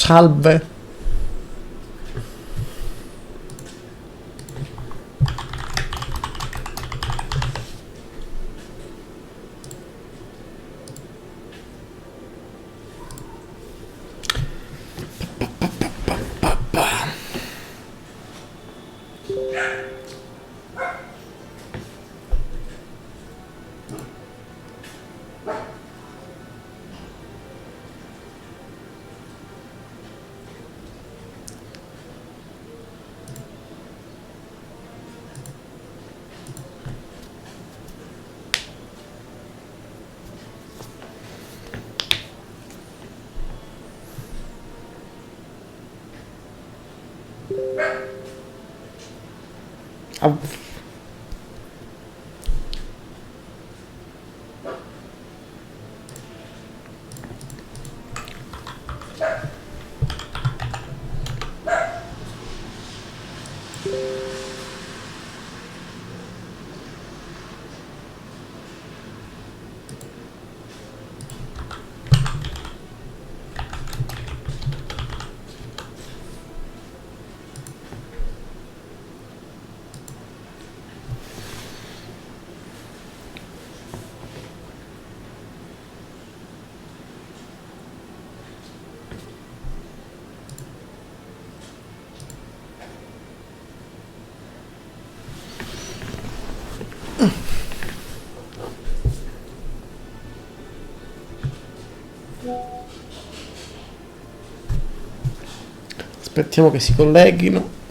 Salve. Aspettiamo che si colleghino.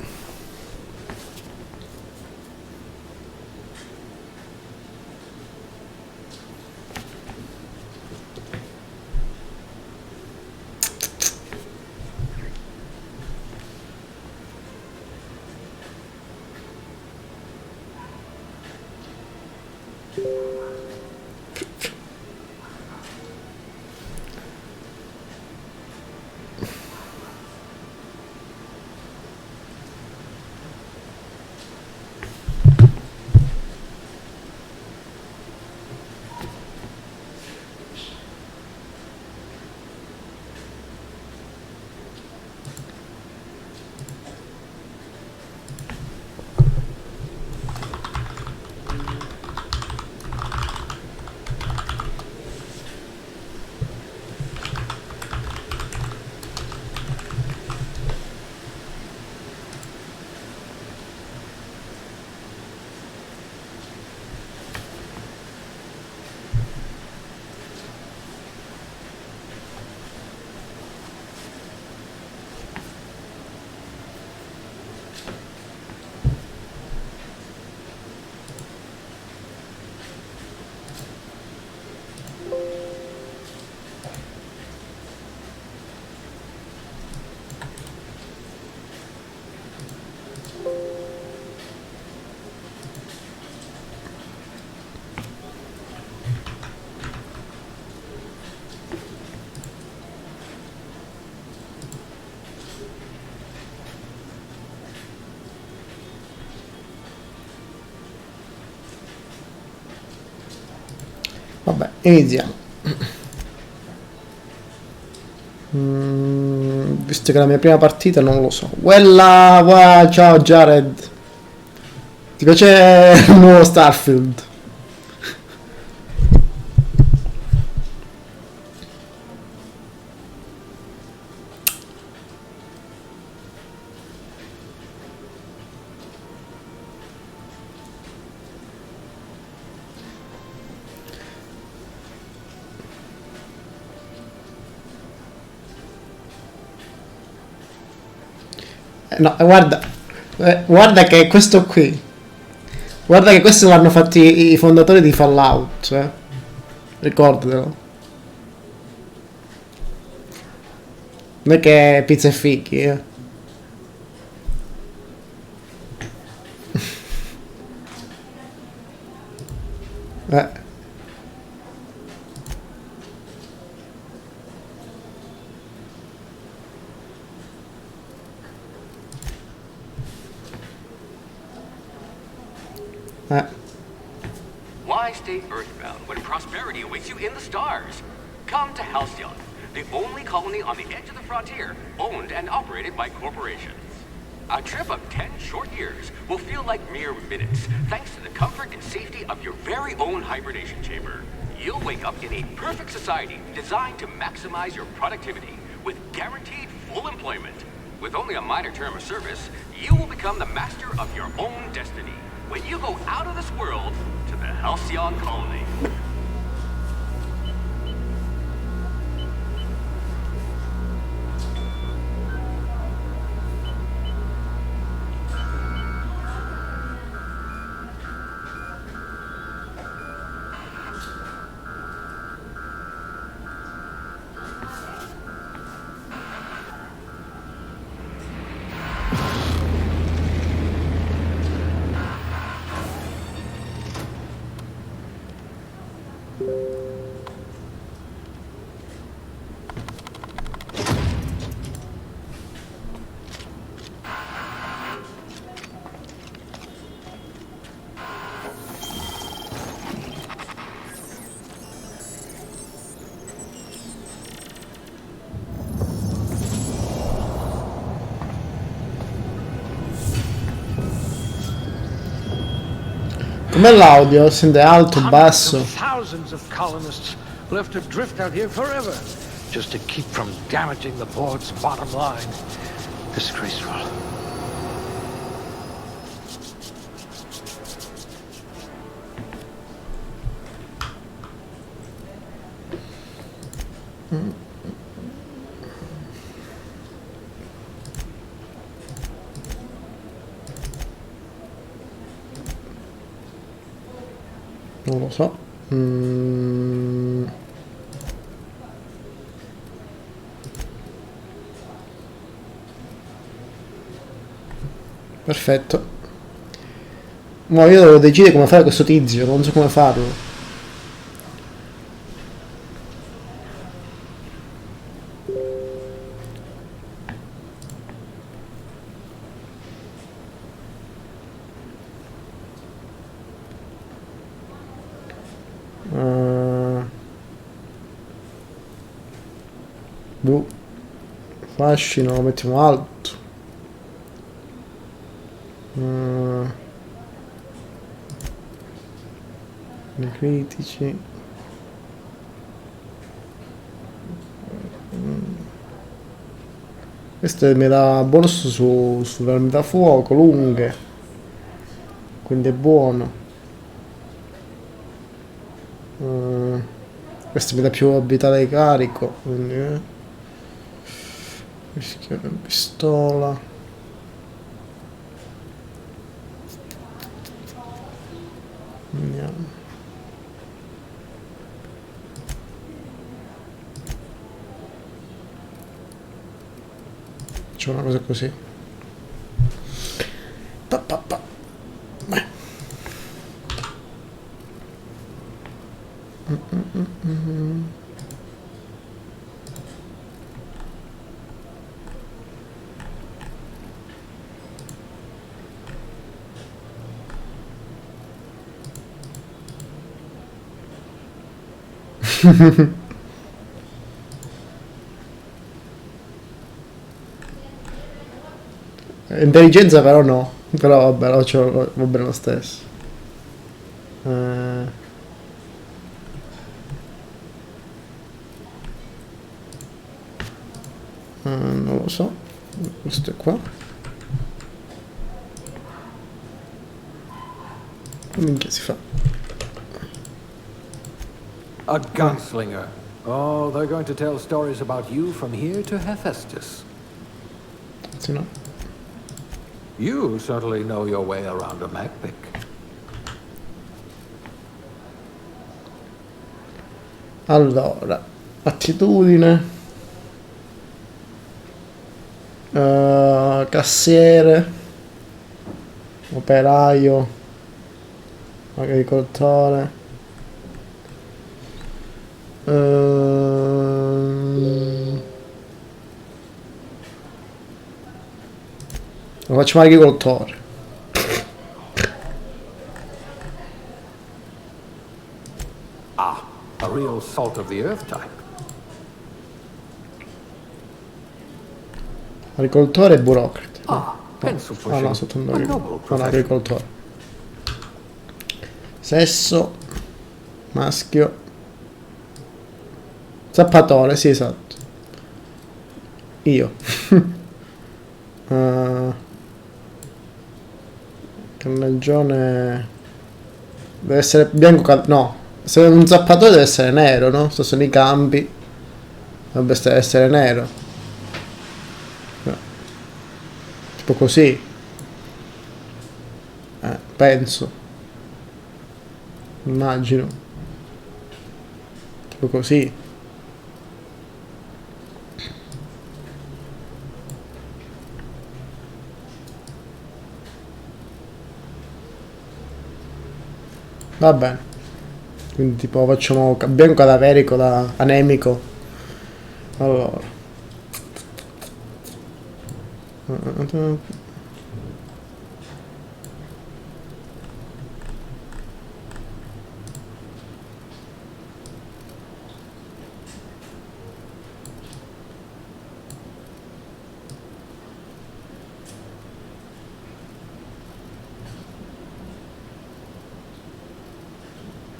Vabbè, iniziamo. Visto che è la mia prima partita, non lo so. Ciao Jared. Ti piace il nuovo Starfield? No, guarda che questo qui. Guarda che questo l'hanno fatti i fondatori di Fallout, cioè. Ricordatelo. Non è che pizza e fichi, eh. Eh. Why stay earthbound when prosperity awaits you in the stars? Come to Halcyon, the only colony on the edge of the frontier, owned and operated by corporations. A trip of 10 short years will feel like mere minutes, thanks to the comfort and safety of your very own hibernation chamber. You'll wake up in a perfect society designed to maximize your productivity with guaranteed full employment. With only a minor term of service, you will become the master of your own destiny when you go out of this world to the Halcyon colony. Com'è l'audio? Sente alto, basso? Thousands of colonists left to drift out here forever, just to keep from damaging the board's bottom line. Disgraceful. Non lo so. Perfetto. Ma io devo decidere come fare questo tizio, non so come farlo. Fascino, lo mettiamo alto. I critici. Questo mi dà bonus sulle armi da fuoco, lunghe. Quindi è buono. Questo mi dà più abilità di carico. Quindi pistola. Andiamo. C'è una cosa così. Beh. Intelligenza però no. Però vabbè, va bene lo stesso. Non lo so. Questo è qua. Minchia si fa. A gunslinger. Oh, they're going to tell stories about you from here to Hephaestus. Sì, no. You certainly know your way around a MacPick. Allora, attitudine. Cassiere. Operaio. Agricoltore. Lo facciamo agricoltore. Ah, a real salt of the earth type. Agricoltore e burocrate. Pencil Ah no, pushing. sotto un A noble profession. agricoltore. Sesso. Maschio. Zappatore, sì, esatto. Io. Carnagione. Deve essere bianco. No. Se è un zappatore deve essere nero, no? Se sono i campi. Dovrebbe essere nero. No. Tipo così. Penso. Immagino. Tipo così. Va bene. Quindi tipo facciamo bianco cadaverico da anemico. Allora.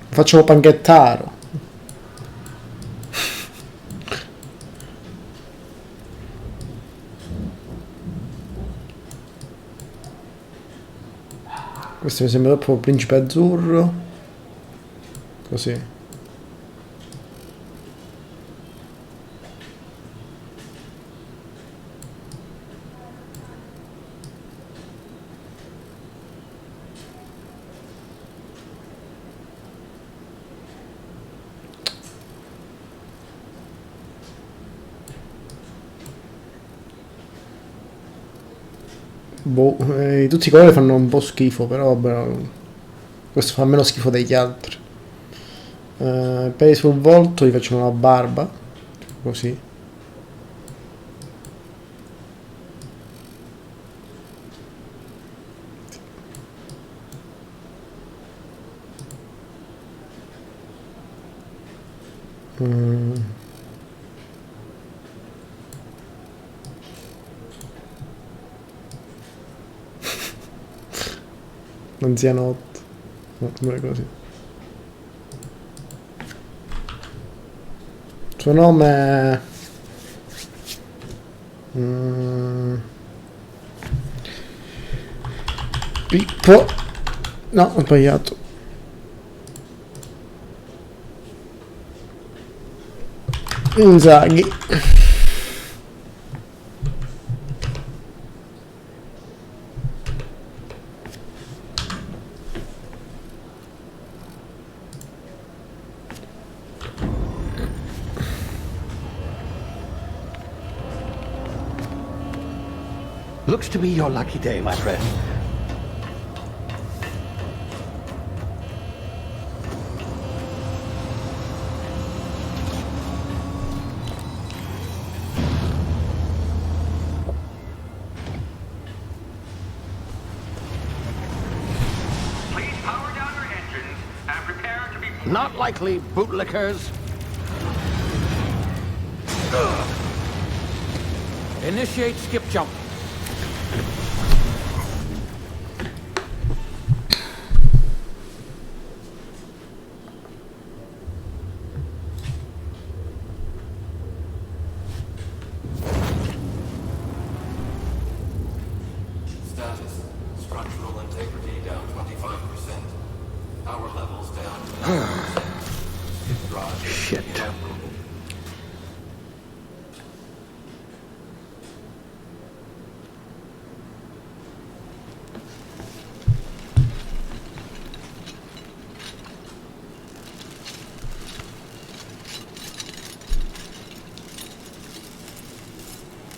Facciamo panchettaro. Questo mi sembra troppo principe azzurro. Così. Boh, tutti i colori fanno un po' schifo, però vabbè, questo fa meno schifo degli altri. Peli sul volto, gli facciamo la barba, così. Anzianotto, no, non è così. Il suo nome è... Pippo. No, ho sbagliato. Inzaghi. Looks to be your lucky day, my friend. Please power down your engines and prepare to be... Not likely, bootlickers. Initiate skip jump. Status. Structural integrity down 25%. Power levels down to 90%. Drive Shit. inoperable.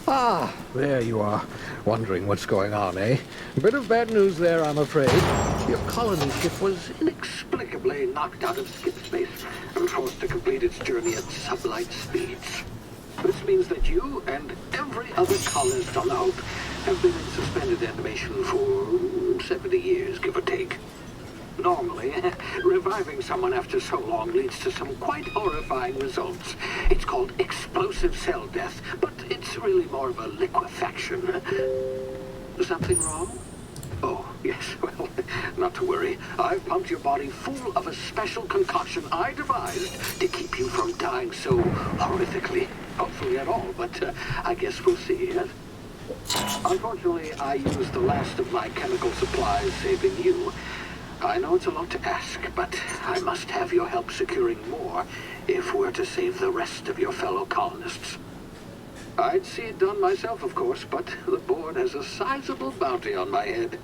Ah, there you are. Wondering what's going on, eh? Bit of bad news there, I'm afraid. Your colony ship was inexplicably knocked out of skip space and forced to complete its journey at sublight speeds. This means that you and every other colonist on the Hope have been in suspended animation for 70 years, give or take. Normally, reviving someone after so long leads to some quite horrifying results. It's called explosive cell death, but it's really more of a liquefaction. Something wrong? Oh, yes, well, not to worry. I've pumped your body full of a special concoction I devised to keep you from dying so horrifically. Hopefully at all, but I guess we'll see, yes? Unfortunately, I used the last of my chemical supplies saving you. I know it's a lot to ask, but I must have your help securing more if we're to save the rest of your fellow colonists. I'd see it done myself, of course, but the board has a sizable bounty on my head.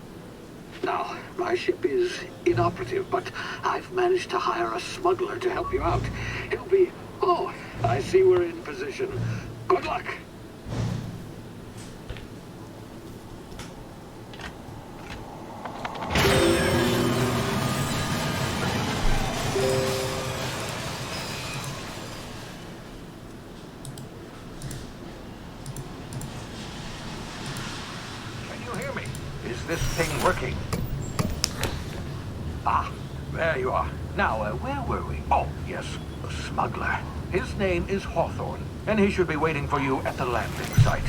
Now, my ship is inoperative, but I've managed to hire a smuggler to help you out. He'll be... Oh, I see we're in position. Good luck! Can you hear me? Is this thing working? Ah, there you are. Now, where were we? Oh, yes, the smuggler. His name is Hawthorne, and he should be waiting for you at the landing site.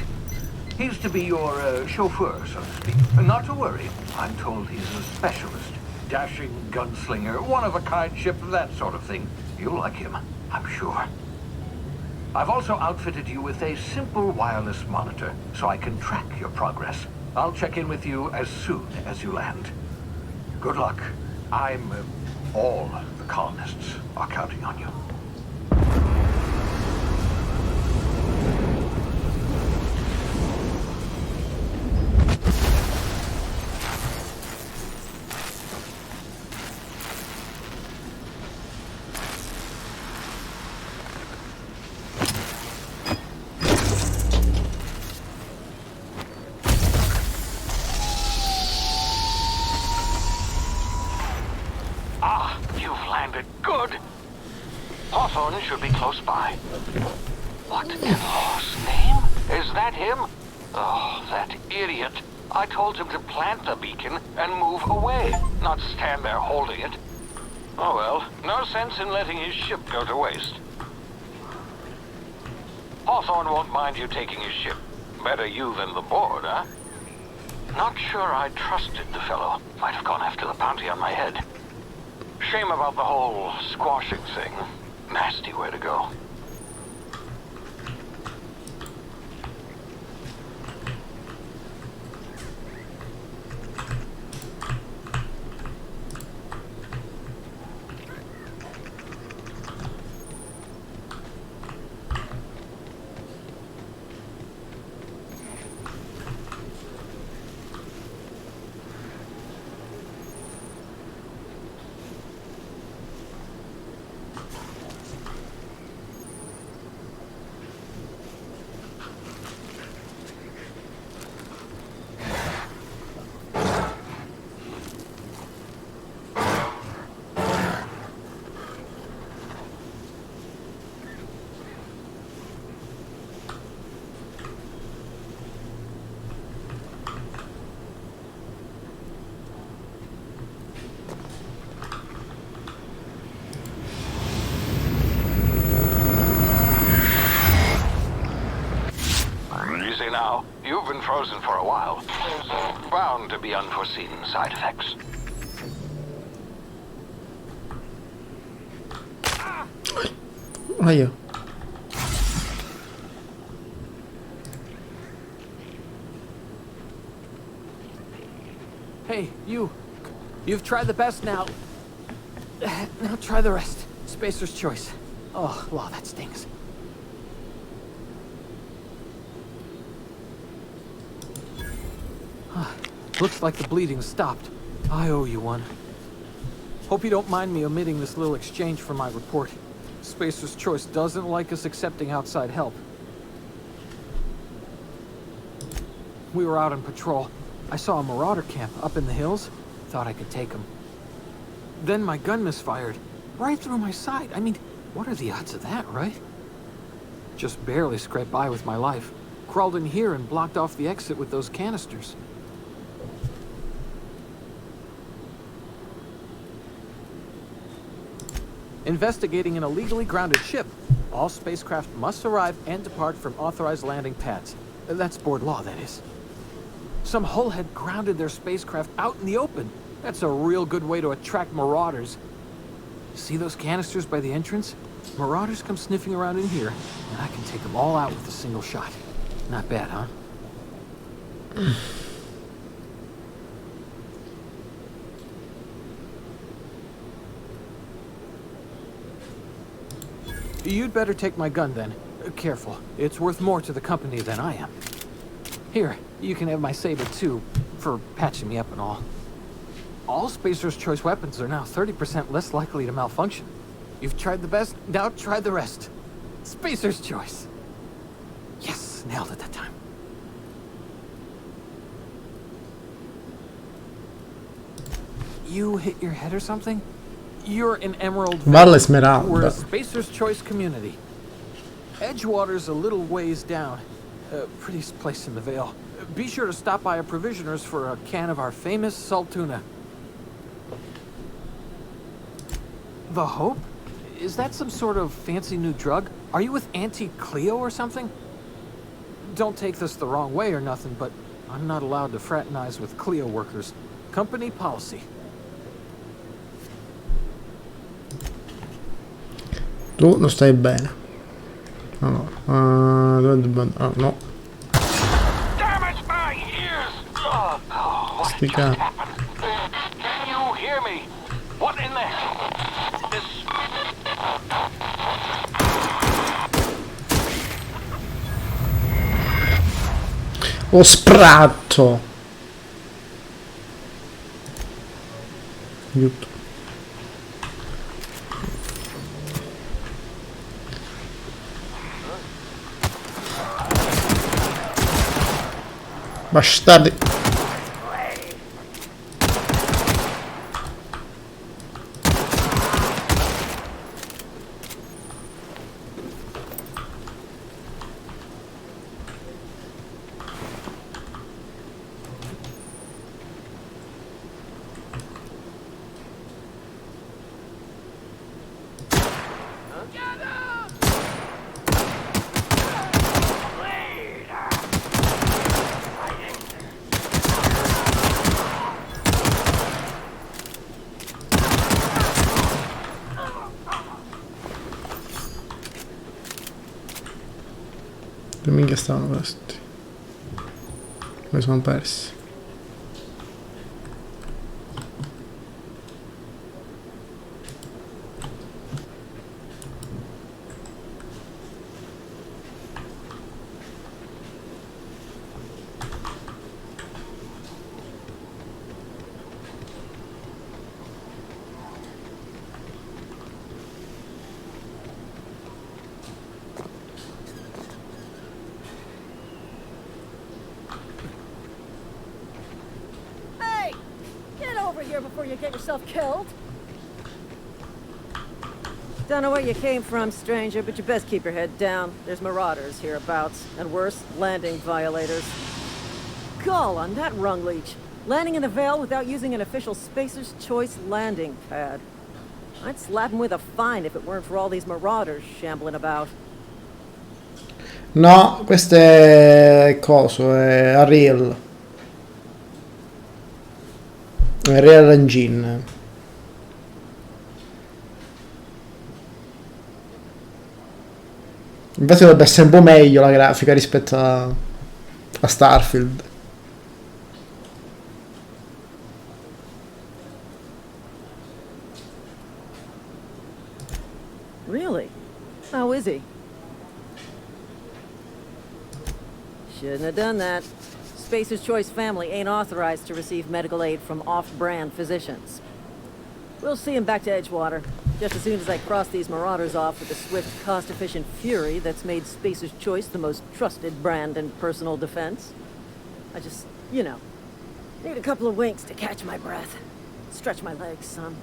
He's to be your chauffeur, so to speak. Not to worry. I'm told he's a specialist. Dashing gunslinger, one-of-a-kind ship, that sort of thing. You'll like him, I'm sure. I've also outfitted you with a simple wireless monitor, so I can track your progress. I'll check in with you as soon as you land. Good luck. All the colonists are counting on you. Good. Hawthorne should be close by. What in Law's name? Is that him? Oh, that idiot. I told him to plant the beacon and move away, not stand there holding it. Oh well, no sense in letting his ship go to waste. Hawthorne won't mind you taking his ship. Better you than the board, huh? Not sure I trusted the fellow. Might have gone after the bounty on my head. Shame about the whole squashing thing. Nasty way to go. Now, you've been frozen for a while. Bound to be unforeseen side effects. Aia. Hey, you. You've tried the best now. Now try the rest. Spacer's choice. Oh, wow, that stings. Looks like the bleeding stopped. I owe you one. Hope you don't mind me omitting this little exchange from my report. Spacer's Choice doesn't like us accepting outside help. We were out on patrol. I saw a marauder camp up in the hills. Thought I could take them. Then my gun misfired. Right through my side. I mean, what are the odds of that, right? Just barely scraped by with my life. Crawled in here and blocked off the exit with those canisters. Investigating an illegally grounded ship. All spacecraft must arrive and depart from authorized landing pads. That's board law, that is. Some hullhead grounded their spacecraft out in the open. That's a real good way to attract marauders. See those canisters by the entrance? Marauders come sniffing around in here, and I can take them all out with a single shot. Not bad, huh? You'd better take my gun then. Careful, it's worth more to the company than I am. Here, you can have my saber too, for patching me up and all. All Spacer's Choice weapons are now 30% less likely to malfunction. You've tried the best, now try the rest. Spacer's Choice. Yes, nailed it that time. You hit your head or something? You're an Emerald Valle We're a Smeralda. Spacer's Choice community. Edgewater's a little ways down. Prettiest place in the Vale. Be sure to stop by a provisioner's for a can of our famous salt tuna. The Hope? Is that some sort of fancy new drug? Are you with Auntie Cleo or something? Don't take this the wrong way or nothing, but I'm not allowed to fraternize with Cleo workers. Company policy. Tu non stai bene. No, no. No. Damage my ears! What Sti just cazzi. happened? Can you hear me? What in the hell? This... Lo spratto. Aiuto. Bastardi. Che minchia stavano questi? Mi sono persi. Hey! Get over here before you get yourself killed! Don't know where you came from, stranger, but you best keep your head down. There's marauders hereabouts, and worse, landing violators. Gall on that rung leech. Landing in the Vale without using an official Spacer's Choice landing pad. I'd slap him with a fine if it weren't for all these marauders shambling about. No, questo è coso, è Ariel. Ariel Engine. Infatti dovrebbe essere un po' meglio la grafica rispetto a Starfield. Really? How is he? Shouldn't have done that. Spacer's Choice family ain't authorized to receive medical aid from off-brand physicians. We'll see him back to Edgewater, just as soon as I cross these marauders off with the swift, cost-efficient fury that's made Spacer's Choice the most trusted brand in personal defense. I just, you know, need a couple of winks to catch my breath. Stretch my legs, son.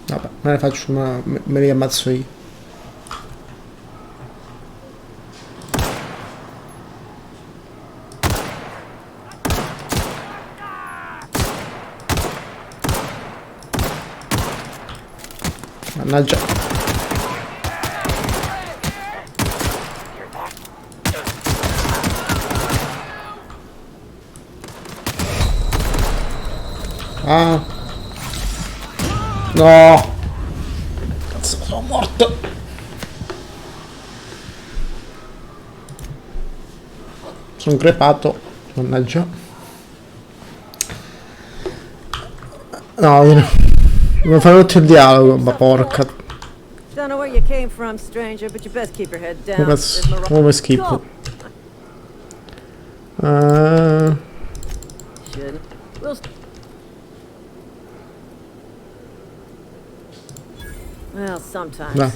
Vabbè, me ne faccio una. Me li ammazzo io. Mannaggia. Ah. No. Cazzo, sono morto. Sono crepato. Mannaggia. No, devo fare tutto il dialogo, ma porca. Don't know where you came from, stranger, but you best keep your head down. Come schifo. Shouldn't. We'll. Well, sometimes. No.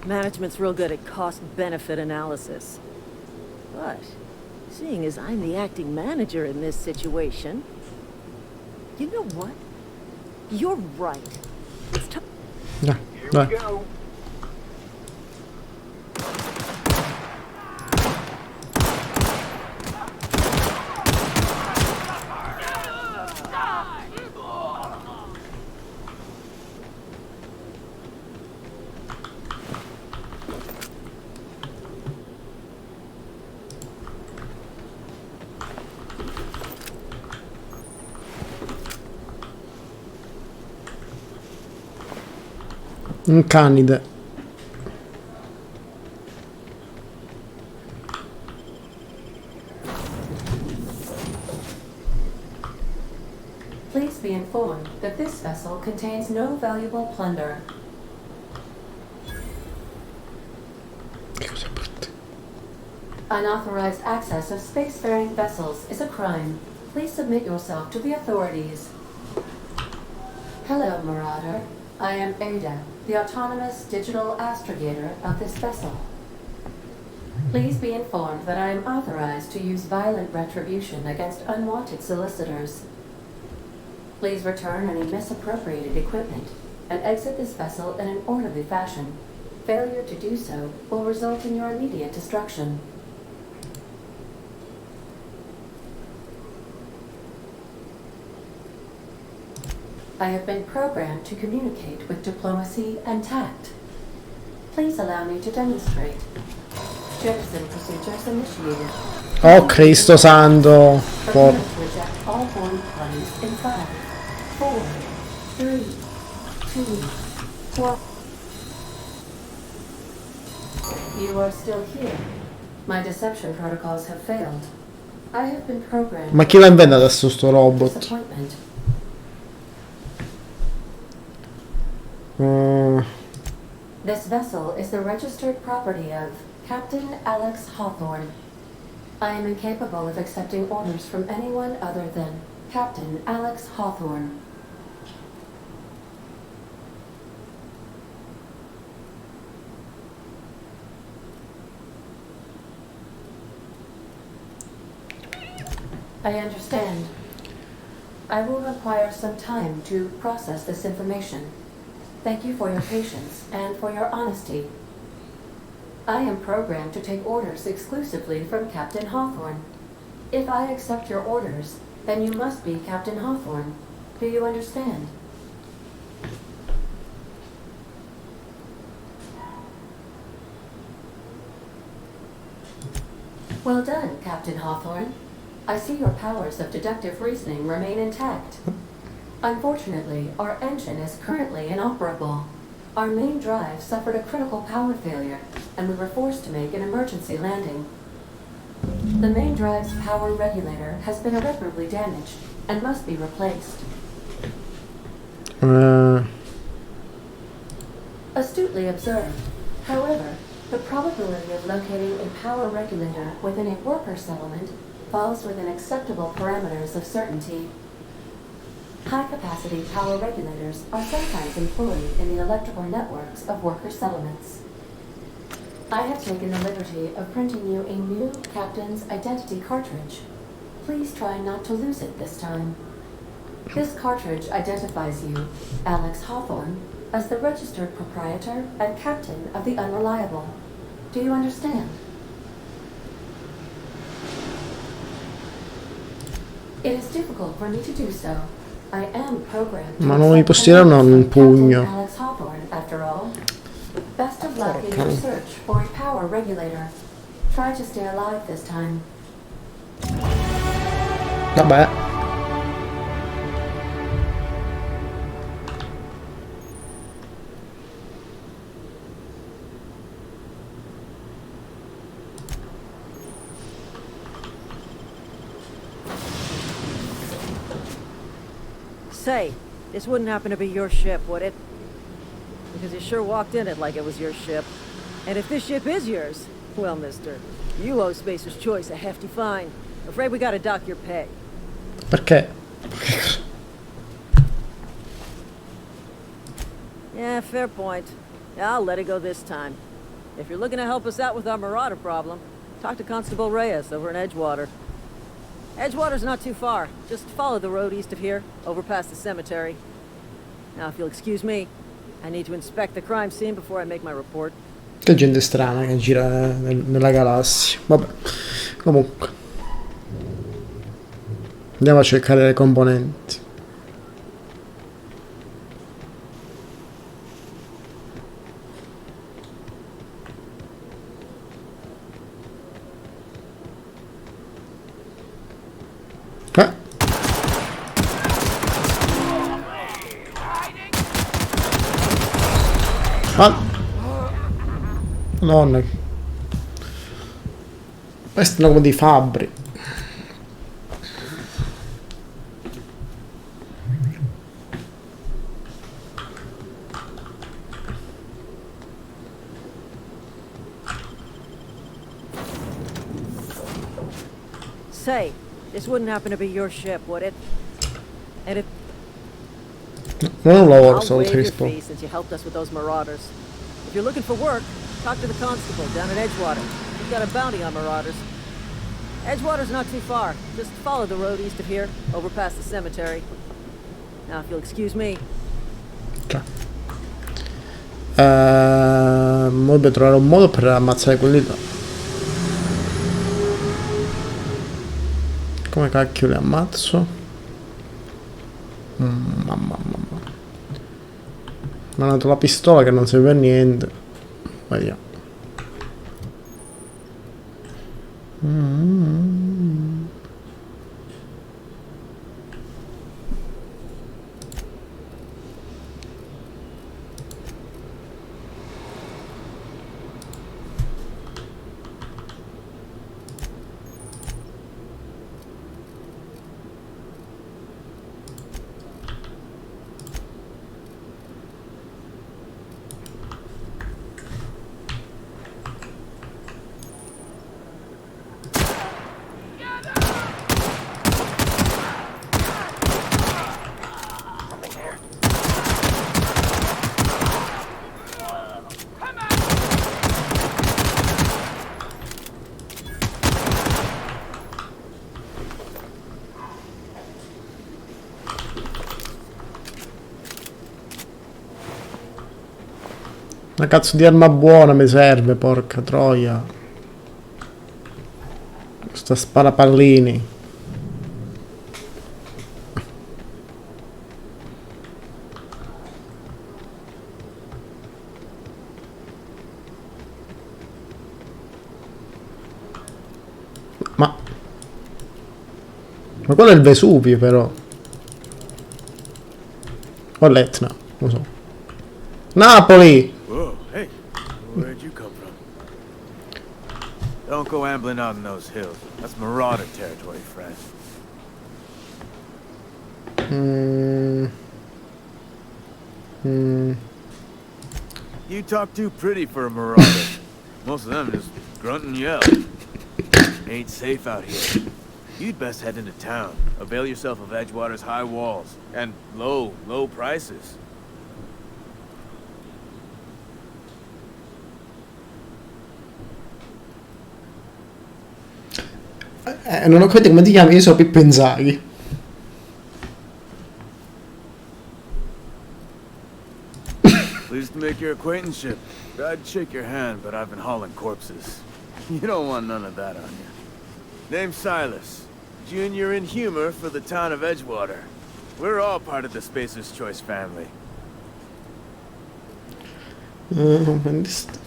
Management's real good at cost-benefit analysis. But, seeing as I'm the acting manager in this situation, you know what? You're right. It's time. No, Here dai. we go. Un canide. Please be informed that this vessel contains no valuable plunder. Che cosa brutte. Unauthorized access of spacefaring vessels is a crime. Please submit yourself to the authorities. Hello, Marauder. I am Ada, the autonomous digital astrogator of this vessel. Please be informed that I am authorized to use violent retribution against unwanted solicitors. Please return any misappropriated equipment and exit this vessel in an orderly fashion. Failure to do so will result in your immediate destruction. I have been programmed to communicate with diplomacy and tact. Please allow me to demonstrate. Jettison procedures initiated. Oh Cristo santo. Prepare to eject all board planes in 5, 4, 3, 2, 1. You are still here. My deception protocols have failed. I have been programmed. Ma chi l'ha inventato adesso sto robot? Disappointment. This vessel is the registered property of Captain Alex Hawthorne. I am incapable of accepting orders from anyone other than Captain Alex Hawthorne. I understand. I will require some time to process this information. Thank you for your patience and for your honesty. I am programmed to take orders exclusively from Captain Hawthorne. If I accept your orders, then you must be Captain Hawthorne. Do you understand? Well done, Captain Hawthorne. I see your powers of deductive reasoning remain intact. Unfortunately, our engine is currently inoperable. Our main drive suffered a critical power failure, and we were forced to make an emergency landing. The main drive's power regulator has been irreparably damaged and must be replaced. Astutely observed. However, the probability of locating a power regulator within a worker settlement falls within acceptable parameters of certainty. High-capacity power regulators are sometimes employed in the electrical networks of worker settlements. I have taken the liberty of printing you a new Captain's Identity cartridge. Please try not to lose it this time. This cartridge identifies you, Alex Hawthorne, as the registered proprietor and captain of the Unreliable. Do you understand? It is difficult for me to do so. I am programmed to Ma non mi accept posso tirare orders un from Captain pugno. Alex Hawthorne after all. Best of luck in your search for a power regulator. Try to stay alive this time. Vabbè. Say, this wouldn't happen to be your ship, would it? Because you sure walked in it like it was your ship. And if this ship is yours, well, mister, you owe Spacer's Choice a hefty fine. Afraid we gotta dock your pay. Perché? Yeah, fair point. I'll let it go this time. If you're looking to help us out with our marauder problem, talk to Constable Reyes over in Edgewater. Edgewater's not too far. Just follow the road east of here, over past the cemetery. Now, if you'll excuse me, I need to inspect the crime scene before I make my report. Che gente strana che gira nella galassia. Vabbè. Comunque. Andiamo a cercare le componenti. Madonna. Questi sono come dei fabbri. Say, this wouldn't happen to be your ship, would it? And if Non lavoro I'll stavolta waive che your rispondo. fee since you helped us with those marauders. If you're looking for work, talk to the constable down at Edgewater. He's got a bounty on marauders. Edgewater's not too far. Just follow the road east of here, over past the cemetery. Now, if you'll excuse me. Mo devo trovare un modo per ammazzare quelli là. Come cacchio li ammazzo? Mamma. Mi hanno dato la pistola che non serve a niente. Vediamo. Una cazzo di arma buona mi serve, porca troia. Questa sparapallini. Ma quello è il Vesuvio, però. O l'Etna, non lo so. Napoli! Whoa, hey, where'd you come from? Don't go ambling out in those hills. That's marauder territory, friend. You talk too pretty for a marauder. Most of them just grunt and yell. Ain't safe out here. You'd best head into town. Avail yourself of Edgewater's high walls and low prices. Non ho capito come ti chiami, io sono Pippo Inzaghi. Pleased to make your acquaintanceship. I'd shake your hand, but I've been hauling corpses. You don't want none of that on you. Name's Silas. Junior in humor for the town of Edgewater. We're all part of the Spacer's Choice family. Comprendiste?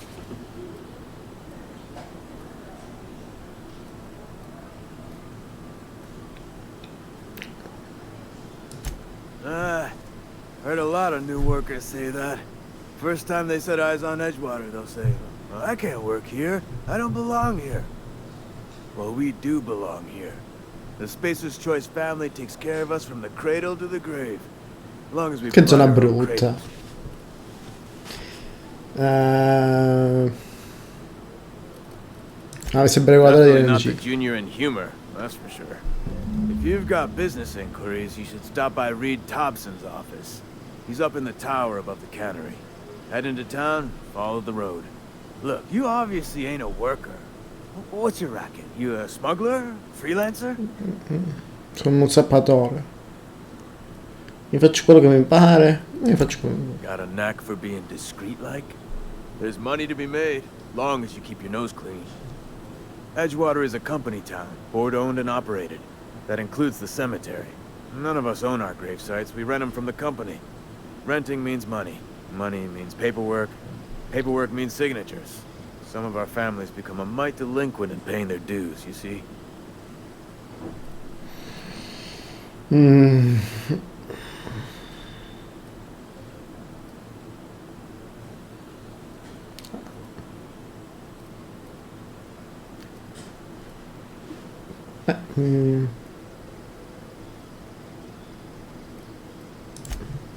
Heard a lot of new workers say that. First time they set eyes on Edgewater, they'll say, well, I can't work here. I don't belong here. Well, we do belong here. The Spacer's Choice family takes care of us from the cradle to the grave. As long as we Che zona provide our own brutta. Mi sembra guardare Definitely di not the NG. junior in humor, that's for sure. If you've got business inquiries, you should stop by Reed Thompson's office. He's up in the tower above the cannery. Head into town, follow the road. Look, you obviously ain't a worker. What's your racket? You a smuggler? Freelancer? Sono un zappatore. Mi faccio quello che mi pare. Mi faccio quello che mi pare. Got a knack for being discreet like? There's money to be made, long as you keep your nose clean. Edgewater is a company town, board-owned and operated. That includes the cemetery. None of us own our grave sites, we rent them from the company. Renting means money. Money means paperwork. Paperwork means signatures. Some of our families become a mite delinquent in paying their dues, you see?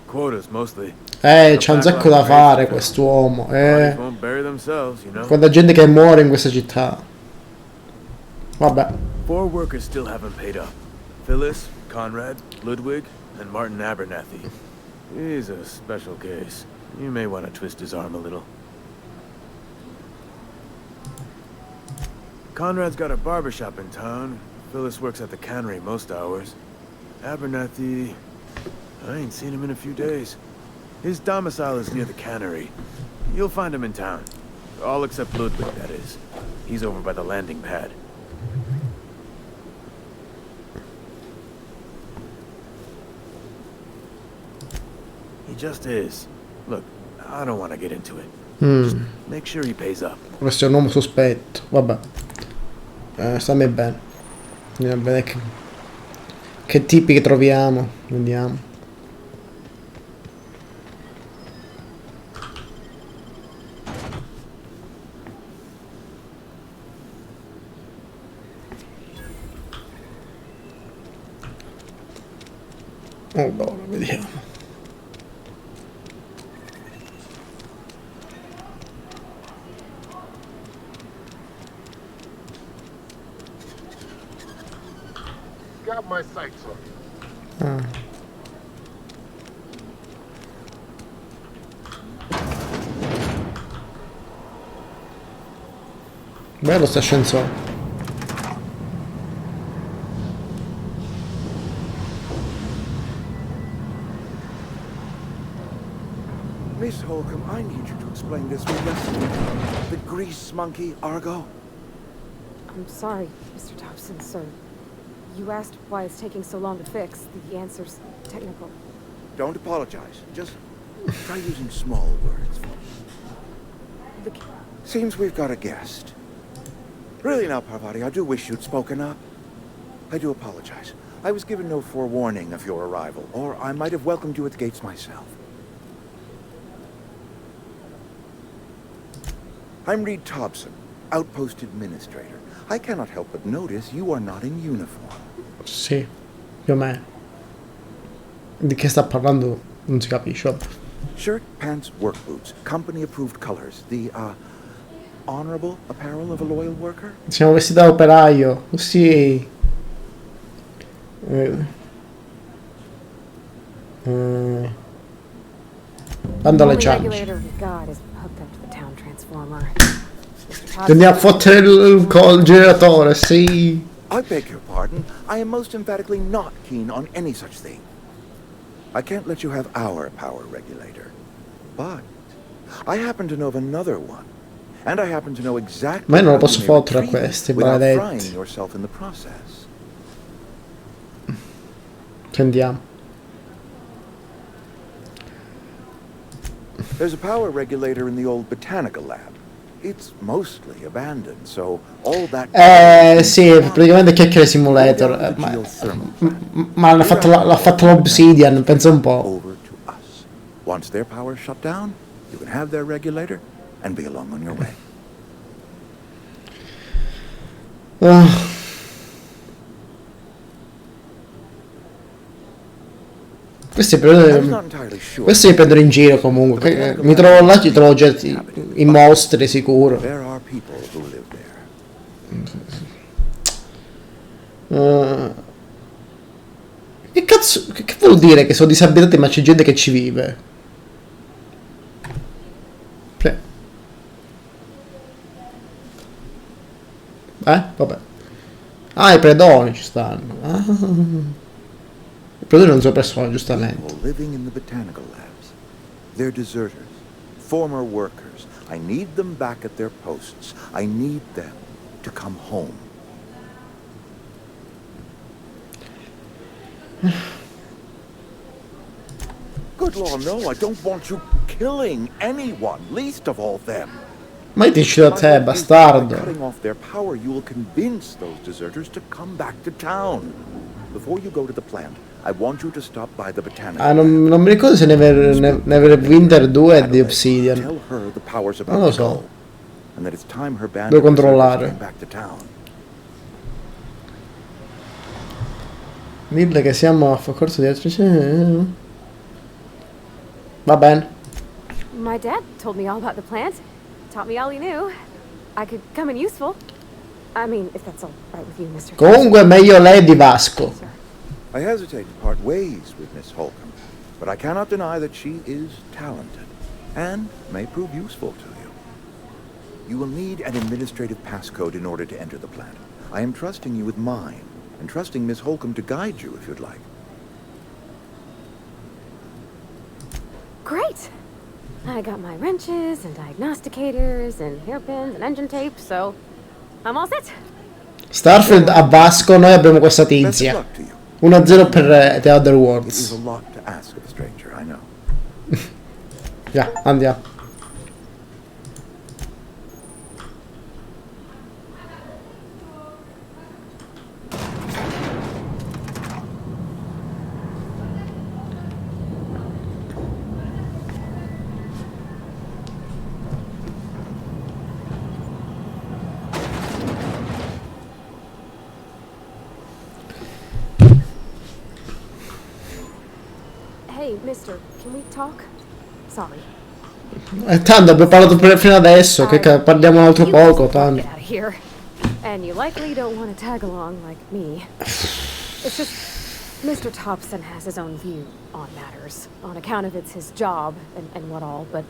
Quotas mostly. C'ha un sacco da fare quest'uomo. Bodies won't bury themselves, you know? Quanta gente che muore in questa città. Vabbè. 4 workers still haven't paid up. Phyllis, Conrad, Ludwig, and Martin Abernathy. He's a special case. You may want to twist his arm a little. Conrad's got a barbershop in town. Phyllis works at the cannery most hours. Abernathy... I ain't seen him in a few days. His domicile is near the cannery. You'll find him in town. All except Ludwig, that is. He's over by the landing pad. He just is. Look, I don't want to get into it. Just make sure he pays up. Questo è un uomo sospetto. Vabbè. Stammi bene. Andiamo a vedere che tipi che troviamo. Vediamo. Allora, vediamo. Got my sights on you. Bello sto ascensore. Miss Holcomb, I need you to explain this lesson. The grease monkey, Argo. I'm sorry, Mr. Thompson, sir. You asked why it's taking so long to fix. The answer's technical. Don't apologize. Just try using small words. Seems we've got a guest. Really now, Parvati, I do wish you'd spoken up. I do apologize. I was given no forewarning of your arrival, or I might have welcomed you at the gates myself. I'm Reed Thompson, Outpost Administrator. I cannot help but notice you are not in uniform. Sì, più o meno. Di che sta parlando non si capisce. Shirt, pants, work boots, company-approved colors. The, honorable apparel of a loyal worker? Siamo vestiti da operaio. Sì. Dando alle ciance. Andiamo a fottere il generatore, sì. I beg your pardon. I am most emphatically not keen on any such thing. I can't let you have our power regulator. But I happen to know of another one. And I happen to know exactly ma io non lo how posso you may fottere a retrieve questi it without maledetti. frying yourself in the process. Sentiamo. There's a power regulator in the old botanical lab. It's mostly abandoned, so all that... Sì, praticamente Chiacchiere Simulator. Ma l'ha fatto l'Obsidian, pensa un po'. Over to us. Once their power is shut down, you can have their regulator and be along on your way. Questi mi prendono in giro comunque. Mi trovo là, ci trovo già i mostri sicuro. Che cazzo, che vuol dire che sono disabitati ma c'è gente che ci vive? Vabbè. Ah, i predoni ci stanno. I predoni non sono persone, giustamente. Living in the botanical labs. They're deserters, former workers. I need them back at their posts. I need them to come home. Good Lord, no, I don't want you killing anyone, least of all them. Ma io ti dico da te, bastardo. Cutting off their power, you will convince those deserters to come back to town. Before you go to the plant, I want you to stop by the botanical. Non mi ricordo se Neverwinter 2 è di Obsidian. Non lo so. Devo controllare. Dille che siamo a corso di altri. Va bene. My dad told me all about the plant. Taught me all he knew. I could come in useful. I mean, if that's all right with you, Mr. Comunque meglio lei di Vasco. I hesitate to part ways with Miss Holcomb, but I cannot deny that she is talented and may prove useful to you. You will need an administrative passcode in order to enter the plant. I am trusting you with mine, and trusting Miss Holcomb to guide you if you'd like. Great! I got my wrenches and diagnosticators and hairpins and engine tape, so I'm all set. Starfield a Vasco, noi abbiamo questa tizia. 1-0 per The Other Worlds. Già, andiamo. Hey, mister, can we talk? Sorry. Tanto abbiamo parlato fino adesso, che parliamo un altro poco, tanto. Get out of here. And you likely don't want to tag along like me. It's just Mr. Thompson has his own view on matters, on account of it's his job and what all, but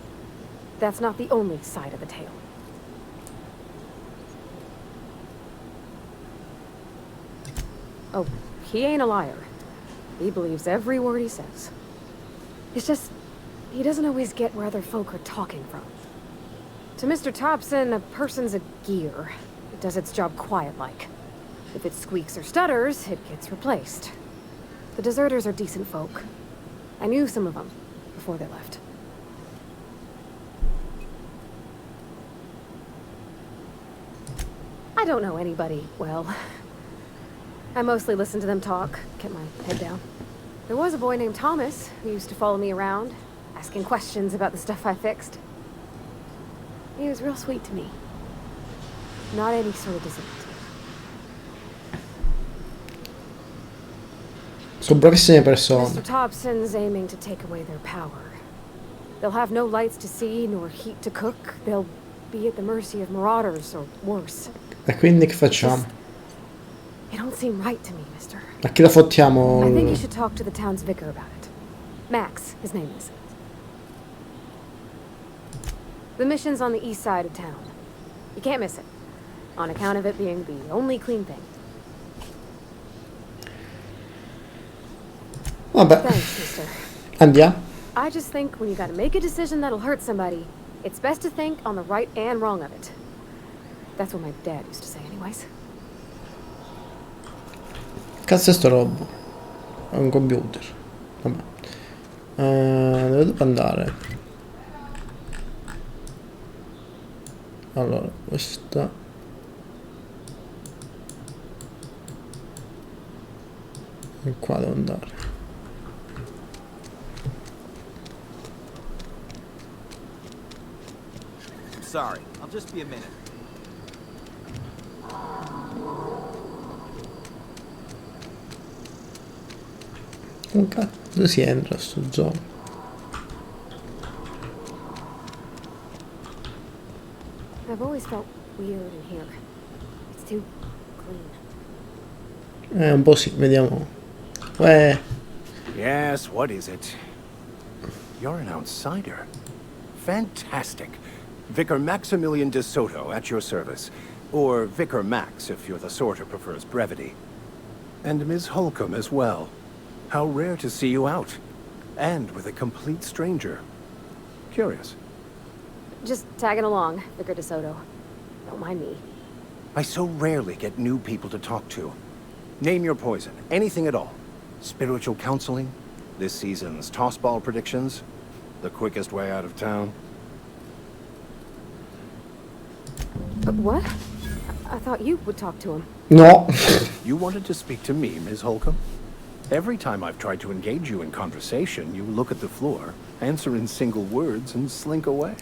that's not the only side of the tale. Oh, he ain't a liar. He believes every word he says. It's just, he doesn't always get where other folk are talking from. To Mr. Thompson, a person's a gear. It does its job quiet-like. If it squeaks or stutters, it gets replaced. The deserters are decent folk. I knew some of them before they left. I don't know anybody well. I mostly listen to them talk, kept my head down. There was a boy named Thomas who used to follow me around, asking questions about the stuff I fixed. He was real sweet to me. Not any sort of dissident. Sono bravissime persone. Mr. Thompson's aiming to take away their power. They'll have no lights to see, nor heat to cook. They'll be at the mercy of marauders, or worse. E quindi che facciamo? It don't seem right to me, mister. A chi la fottiamo? I think you should talk to the town's vicar about it. Max, his name is. The mission's on the east side of town. You can't miss it, on account of it being the only clean thing. Vabbè. Thanks, mister. Andiamo. I just think when you gotta make a decision that'll hurt somebody, it's best to think on the right and wrong of it. That's what my dad used to say anyways. Cazzo è sto robo? È un computer. Vabbè. Dove devo andare? Allora, questa... E qua devo andare. Sorry, I'll just be a minute. Ok, dove si entra a sto zona? I've always felt weird in here. It's too clean. Un po' sì, vediamo. Yes, what is it? You're an outsider. Fantastic. Vicar Maximilian de Soto at your service. Or Vicar Max if you're the sort who prefers brevity. And Ms. Holcomb as well. How rare to see you out. And with a complete stranger. Curious. Just tagging along, Vicar DeSoto. Don't mind me. I so rarely get new people to talk to. Name your poison. Anything at all. Spiritual counseling? This season's tossball predictions? The quickest way out of town? But what? I thought you would talk to him. No. You wanted to speak to me, Ms. Holcomb? Every time I've tried to engage you in conversation, you look at the floor, answer in single words, and slink away.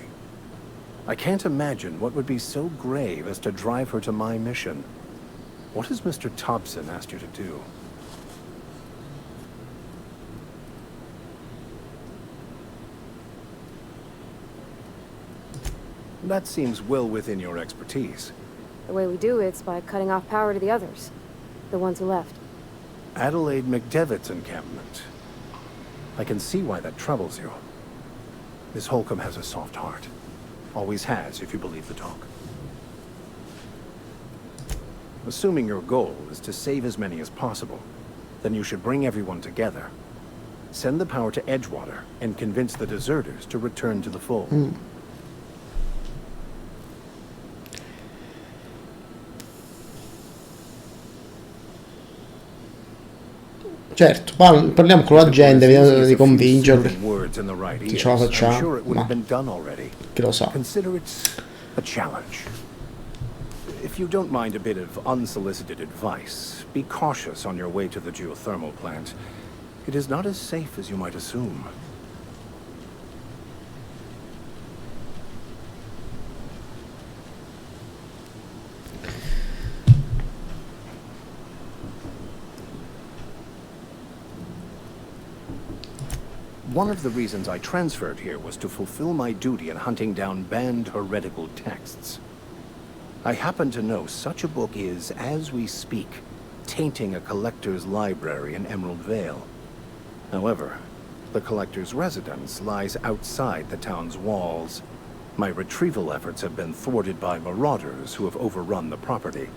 I can't imagine what would be so grave as to drive her to my mission. What has Mr. Thompson asked you to do? That seems well within your expertise. The way we do it's by cutting off power to the others. The ones who left. Adelaide McDevitt's encampment. I can see why that troubles you. Miss Holcomb has a soft heart. Always has, if you believe the talk. Assuming your goal is to save as many as possible, then you should bring everyone together. Send the power to Edgewater and convince the deserters to return to the fold. Certo, parliamo con la gente, vediamo di convincerli. Se ce la facciamo, ma chi lo sa. Consider it a challenge. If you don't mind a bit of unsolicited advice, be cautious on your way to the geothermal plant. It is not as safe as you might assume. One of the reasons I transferred here was to fulfill my duty in hunting down banned heretical texts. I happen to know such a book is, as we speak, tainting a collector's library in Emerald Vale. However, the collector's residence lies outside the town's walls. My retrieval efforts have been thwarted by marauders who have overrun the property.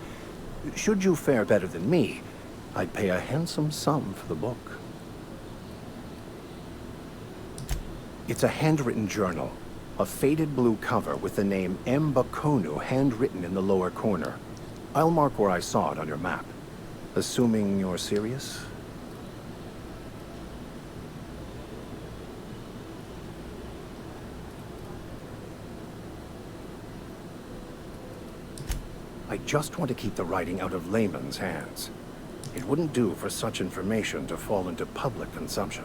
Should you fare better than me, I'd pay a handsome sum for the book. It's a handwritten journal, a faded blue cover with the name M. Bakonu handwritten in the lower corner. I'll mark where I saw it on your map. Assuming you're serious? I just want to keep the writing out of layman's hands. It wouldn't do for such information to fall into public consumption.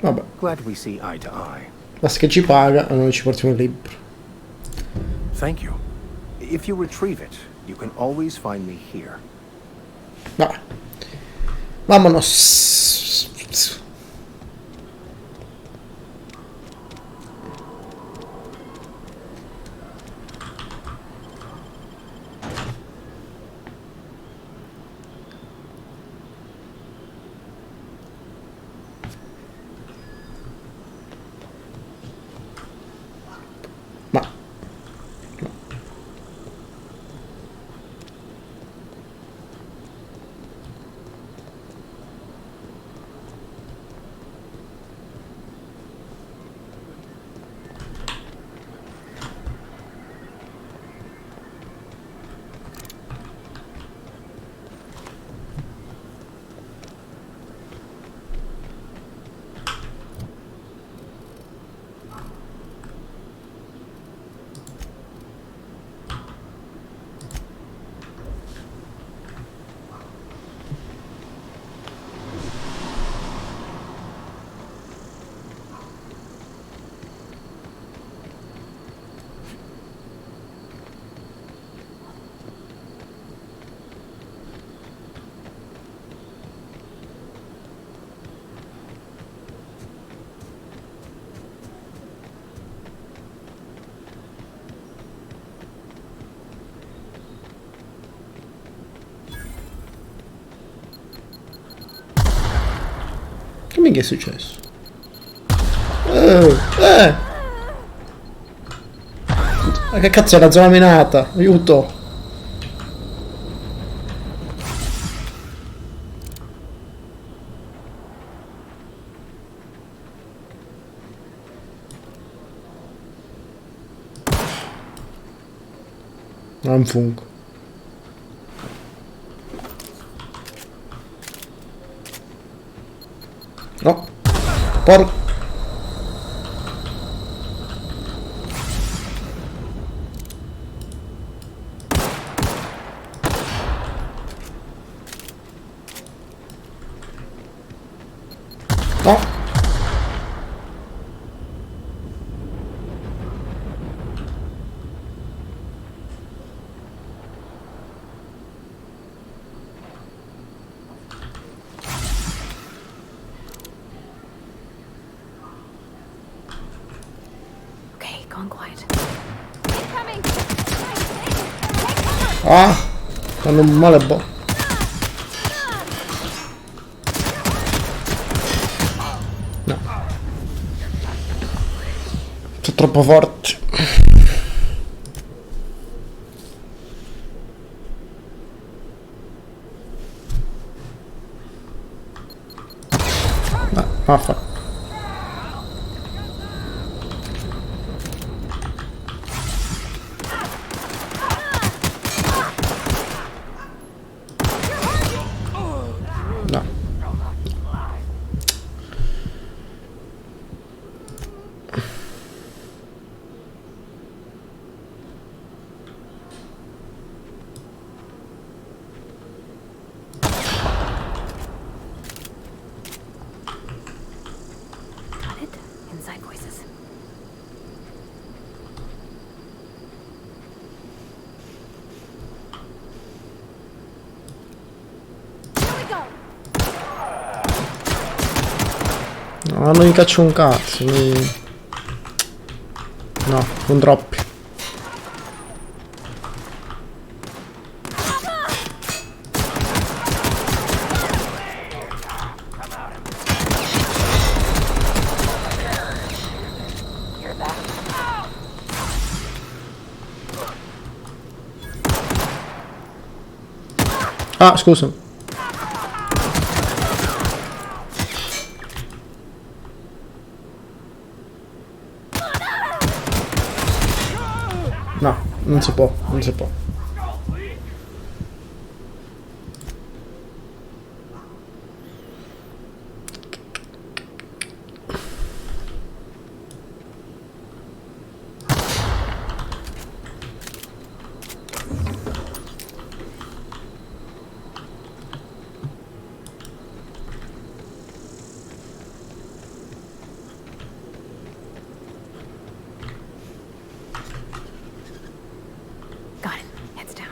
Vabbè. Glad we see eye to eye. Basta che ci paga e noi ci portiamo il libro. Thank you. If you retrieve it, you can always find me here. Vabbè. Vamonos. minchia è successo? Ma che cazzo è la zona minata? Aiuto! Non è un fungo. No. Porco. No. Okay, gone quiet. Ah. Fanno un male boh. No. Sono troppo forti. No, vaffa. No. Got it. Inside voices. Here we go. No, non mi caccio un cazzo. No, non troppi. Ah, scusa. No, non si può, non si può. Got it. Heads down.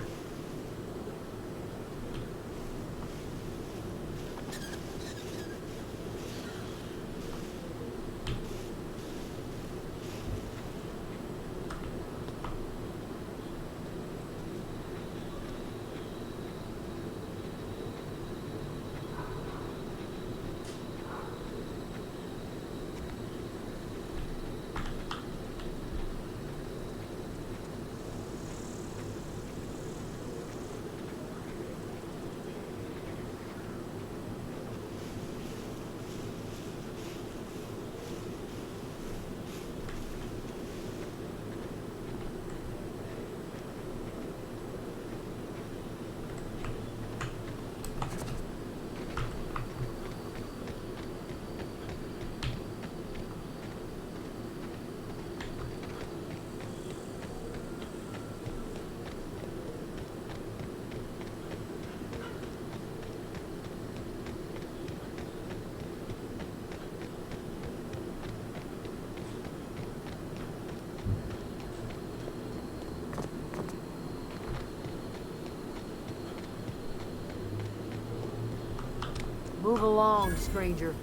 Move along, stranger.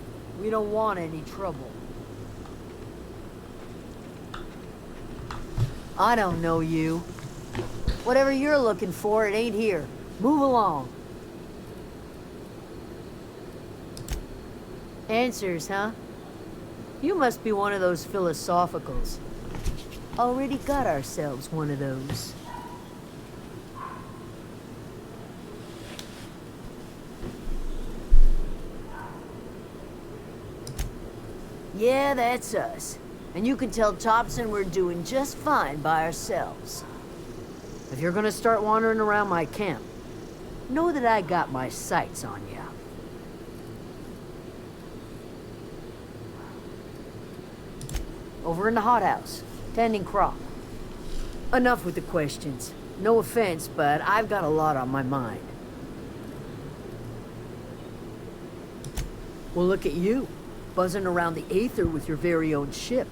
We don't want any trouble. I don't know you. Whatever you're looking for, it ain't here. Move along. Answers, huh? You must be one of those philosophicals. Already got ourselves one of those. Yeah, that's us. And you can tell Thompson we're doing just fine by ourselves. If you're gonna start wandering around my camp, know that I got my sights on you. Over in the hothouse, tending crop. Enough with the questions. No offense, but I've got a lot on my mind. Well, look at you, buzzing around the aether with your very own ship.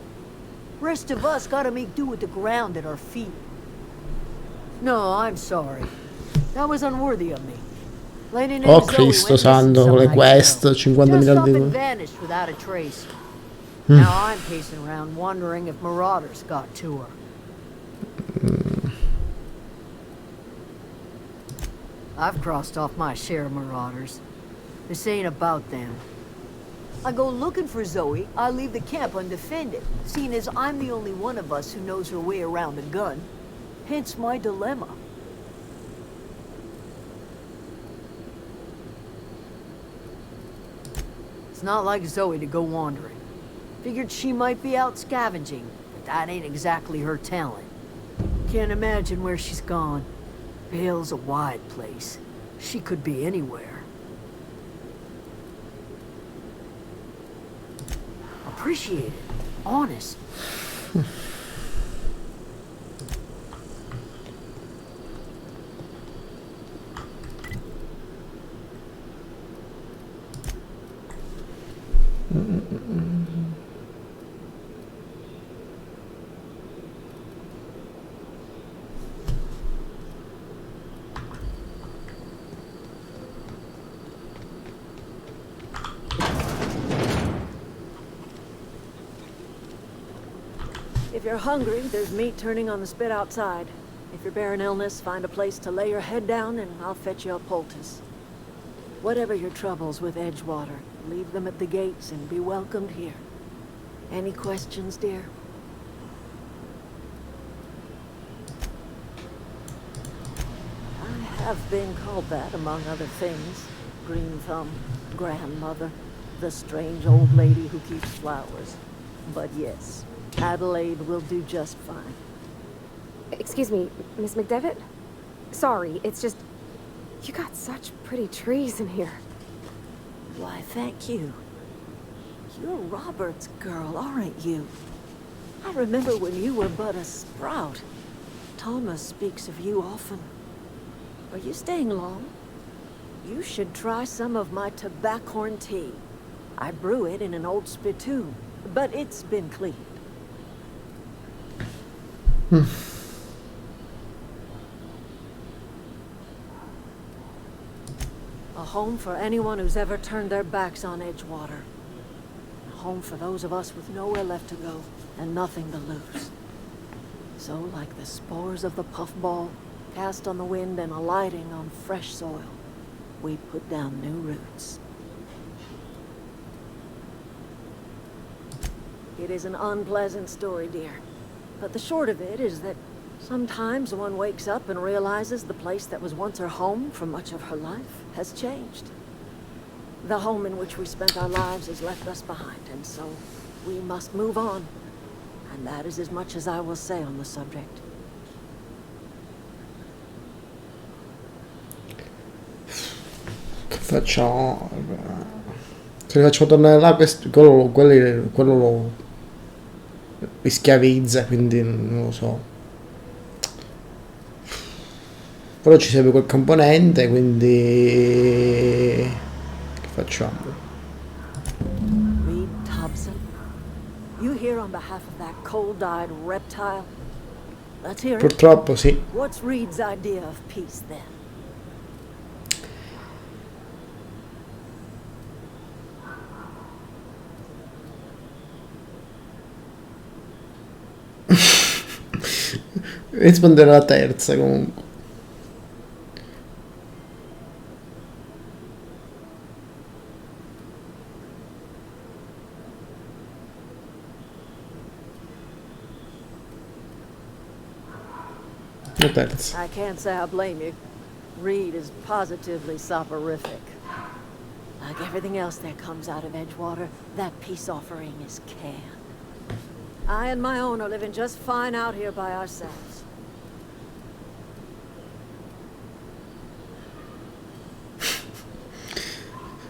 Rest of us gotta make do with the ground at our feet. No, I'm sorry. That was unworthy of me. Letting in Oh Zoe Cristo went missing santo, some le nights quest, ago. 50 Just up miliardi and di... vanished without a trace. Now I'm pacing around wondering if marauders got to her. I've crossed off my share of marauders. This ain't about them. I go looking for Zoe, I leave the camp undefended, seeing as I'm the only one of us who knows her way around a gun. Hence my dilemma. It's not like Zoe to go wandering. Figured she might be out scavenging, but that ain't exactly her talent. Can't imagine where she's gone. Vale's a wide place. She could be anywhere. Appreciate it. Honest. If you're hungry, there's meat turning on the spit outside. If you're bearing illness, find a place to lay your head down and I'll fetch you a poultice. Whatever your troubles with Edgewater, leave them at the gates and be welcomed here. Any questions, dear? I have been called that, among other things. Green Thumb, grandmother, the strange old lady who keeps flowers. But yes, Adelaide will do just fine. Excuse me, Miss McDevitt? Sorry, it's just... You got such pretty trees in here. Why, thank you. You're Robert's girl, aren't you? I remember when you were but a sprout. Thomas speaks of you often. Are you staying long? You should try some of my tobaccorn tea. I brew it in an old spittoon, but it's been cleaned. A home for anyone who's ever turned their backs on Edgewater. A home for those of us with nowhere left to go and nothing to lose. So, like the spores of the puffball, cast on the wind and alighting on fresh soil, we put down new roots. It is an unpleasant story, dear. But the short of it is that sometimes one wakes up and realizes the place that was once her home for much of her life has changed. The home in which we spent our lives has left us behind, and so we must move on. And that is as much as I will say on the subject. Facciamo... Se li facciamo tornare là, quello li schiavizza, quindi non lo so. Però ci serve quel componente, quindi... Che facciamo? Reed Thompson? You here on behalf of that cold-eyed reptile? Let's hear it. Purtroppo sì. What's Reed's idea of peace, then? Rispondere alla terza comunque. La terza. I can't say I blame you. Reed is positively soporific. Like everything else that comes out of Edgewater, that peace offering is canned. I and my own are living just fine out here by ourselves.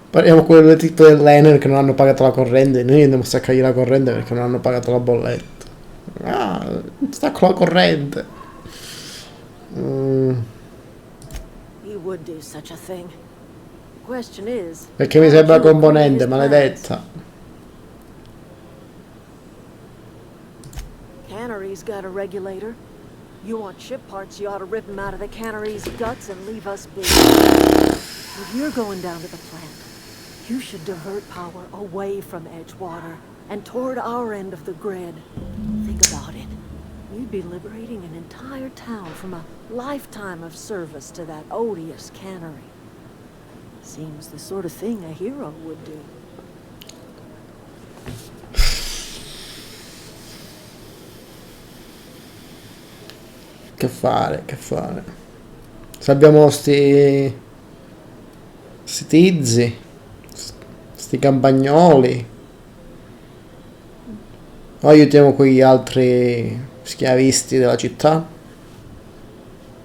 Parliamo quello tipo dell'Enel che non hanno pagato la corrente. Noi andiamo a staccargli la corrente perché non hanno pagato la bolletta. Ah, stacco la corrente. He would do such a thing. Question is, Perché mi sembra componente, maledetta. Cannery's got a regulator. You want ship parts, you ought to rip them out of the cannery's guts and leave us be. If you're going down to the plant, you should divert power away from Edgewater and toward our end of the grid. Think about it. You'd be liberating an entire town from a lifetime of service to that odious cannery. Seems the sort of thing a hero would do. Che fare, che fare. Se abbiamo sti tizi, sti campagnoli, o aiutiamo quegli altri schiavisti della città?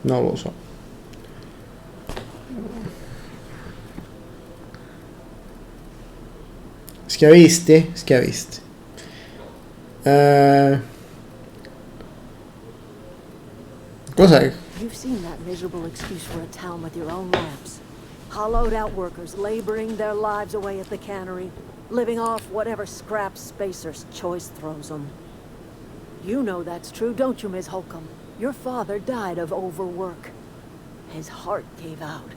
Non lo so. Schiavisti? Schiavisti. Cos'è? You've seen that miserable excuse for a town with your own labs. Hollowed out workers laboring their lives away at the cannery, living off whatever scraps Spacer's choice throws them. You know that's true, don't you, Miss Holcomb? Your father died of overwork. His heart gave out.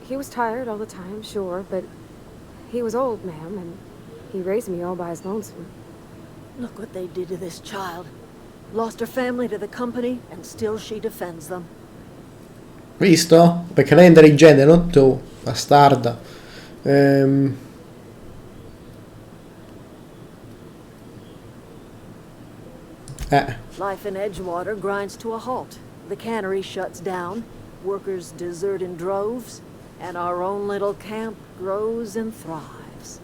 He was tired all the time, sure, but he was old, ma'am, and he raised me all by his lonesome. Look what they did to this child. Lost her family to the company, and still she defends them. Visto? Perché lei è intelligente, non tu, bastarda. Life in Edgewater grinds to a halt. The cannery shuts down, workers desert in droves, and our own little camp grows and thrives.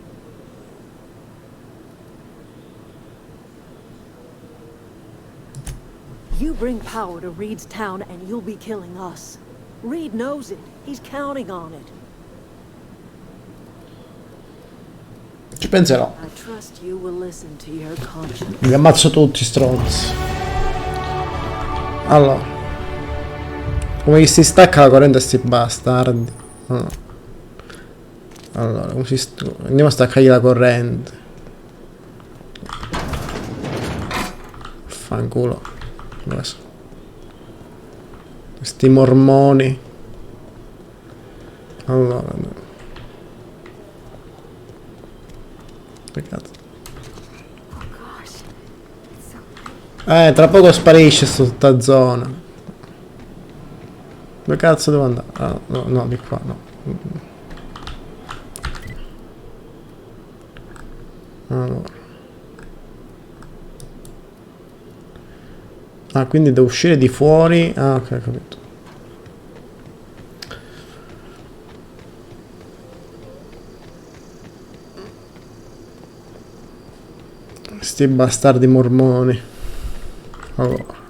You bring power to Reed's town and you'll be killing us. Reed knows it. He's counting on it. Ci penserò. I trust you will listen to your conscience. Li ammazzo tutti, stronzi. Allora. Come gli si stacca la corrente a sti bastardi. Allora, come si andiamo a staccargli la corrente. Fanculo. Questi mormoni. Allora. Che cazzo. Tra poco sparisce sta zona. Dove cazzo devo andare? Ah, no, di qua, no. Allora. Ah, quindi devo uscire di fuori. Ah, ok, capito. Sti bastardi mormoni. Allora.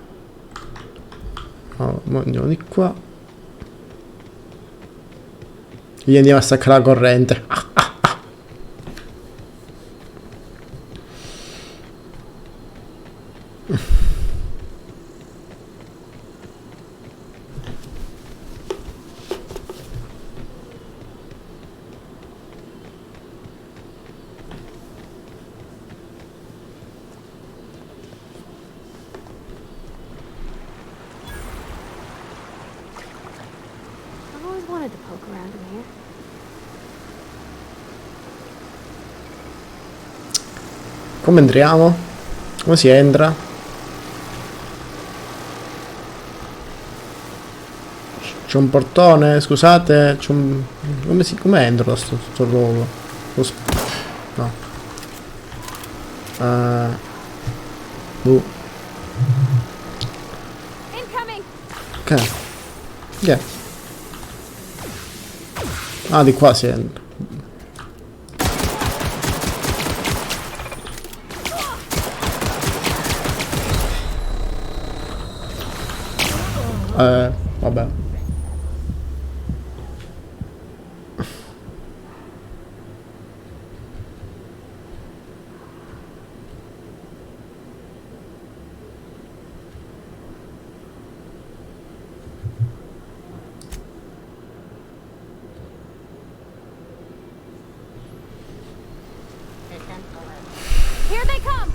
Andiamo di qua. Gli andiamo a staccare la corrente. Come entriamo? Come si entra? C'è un portone, scusate, c'è un... Come entro da sto luogo? No. Che? Yeah. Ah, di qua si entra. Vabbè. Here they come!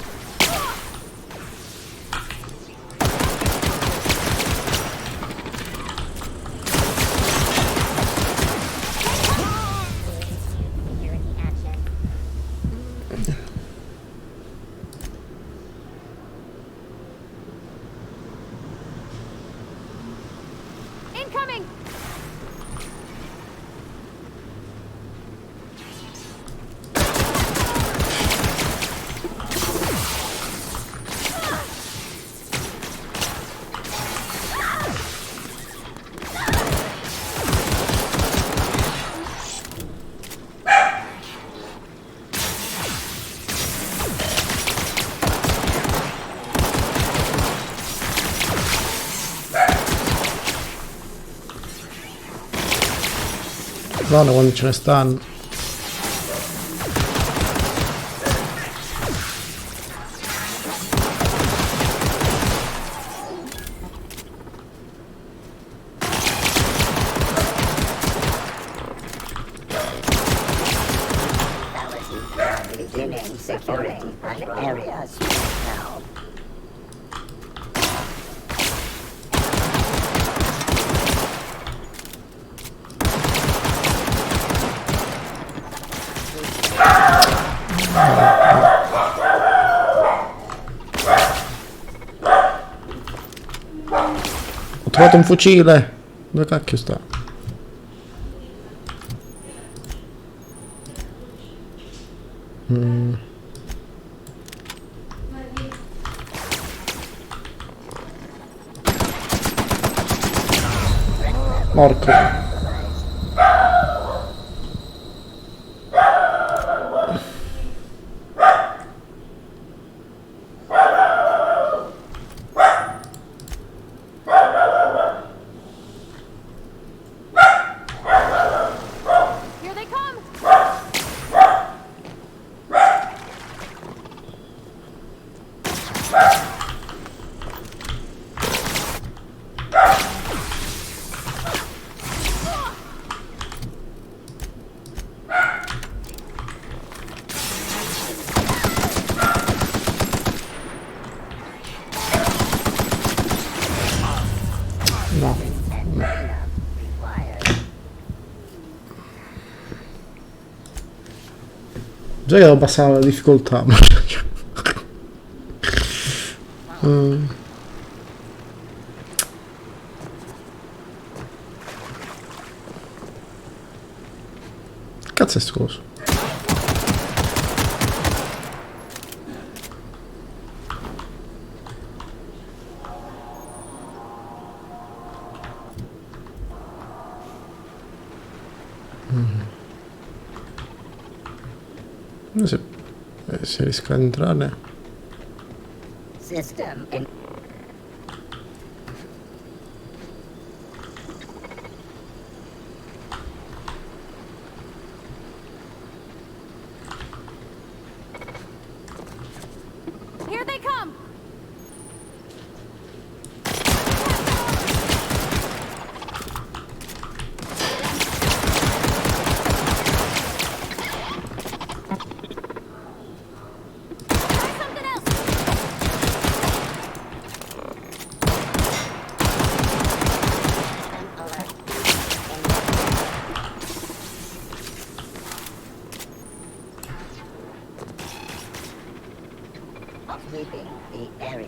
Incoming! Madonna quando ce ne stanno. Beginning securing an area now. Ho trovato un fucile. Dove cacchio sta? Porco. Here they come! No. Già che devo passare la difficoltà. Cazzo è sto coso? Non so se riesco a entrare. System in Here they come! sweeping the area.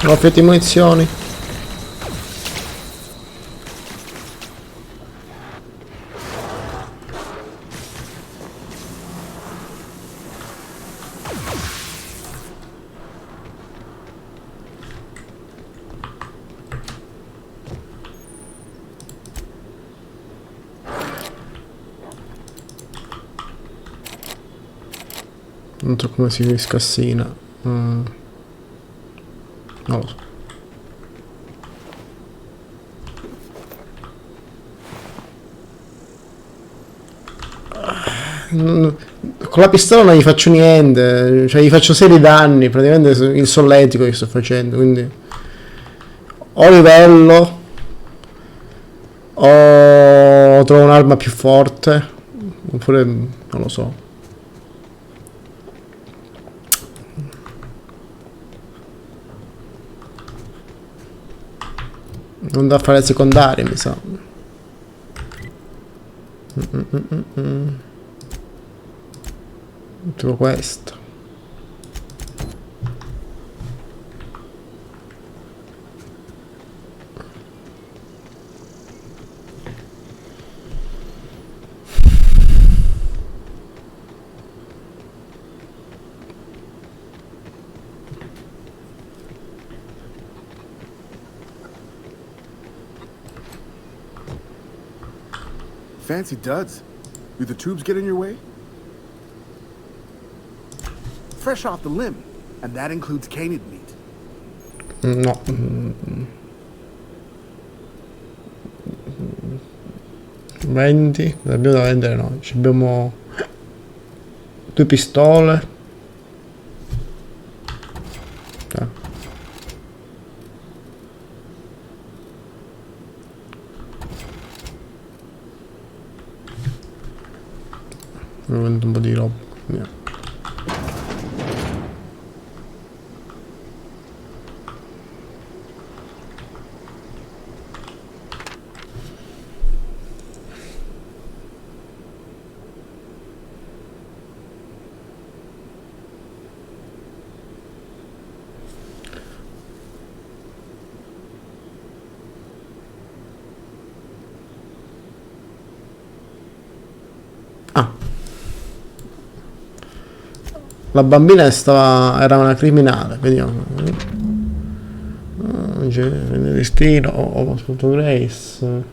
Ho finito di munizioni. Non so come si scassina. Non lo so. Con la pistola non gli faccio niente, cioè gli faccio seri danni, praticamente il solletico che sto facendo, quindi o livello o trovo un'arma più forte, oppure non lo so. Non da fare secondarie, mi sa. Tipo questo. Fancy duds. Do the tubes get in your way? Fresh off the limb, and that includes canid meat. No. 20, abbiamo da vendere noi. Abbiamo 2 pistole. Vendo un po' di roba. Yeah. La bambina era una criminale, vediamo. Destino o Grace.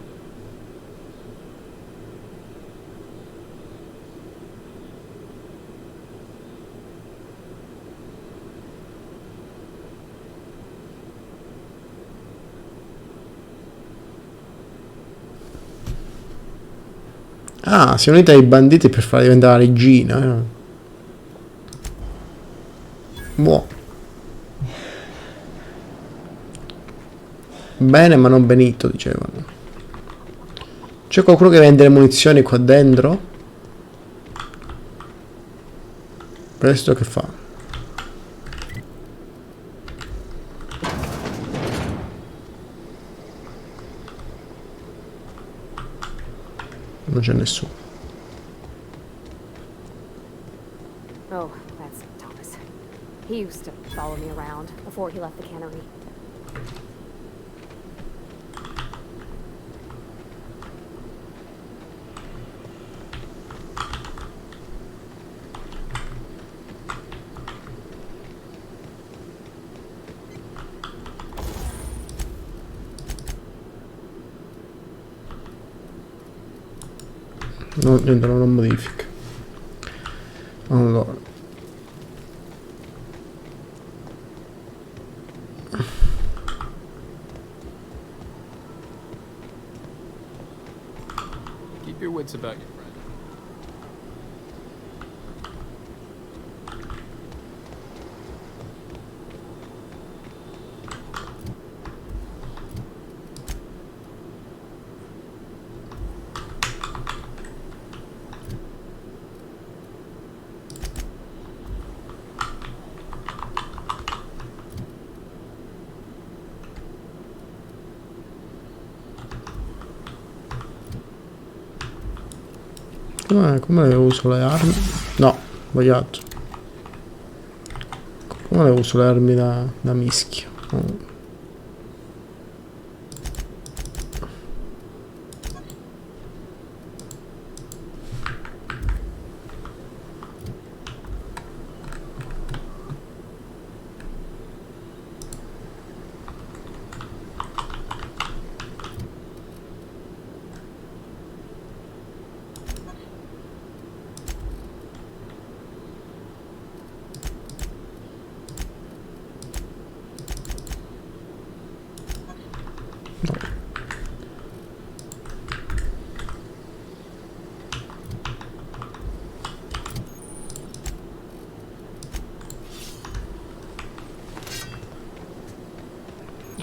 Ah, si è unita ai banditi per farla diventare la regina. Buono. Bene ma non benito, dicevano. C'è qualcuno che vende le munizioni qua dentro? Questo che fa? Non c'è nessuno. Oh, that's Thomas. He used to follow me around before he left the cannery. No, non modifica. Allora. Keep your wits about you. Come le uso le armi? No, sbagliato. Come le uso le armi da mischio?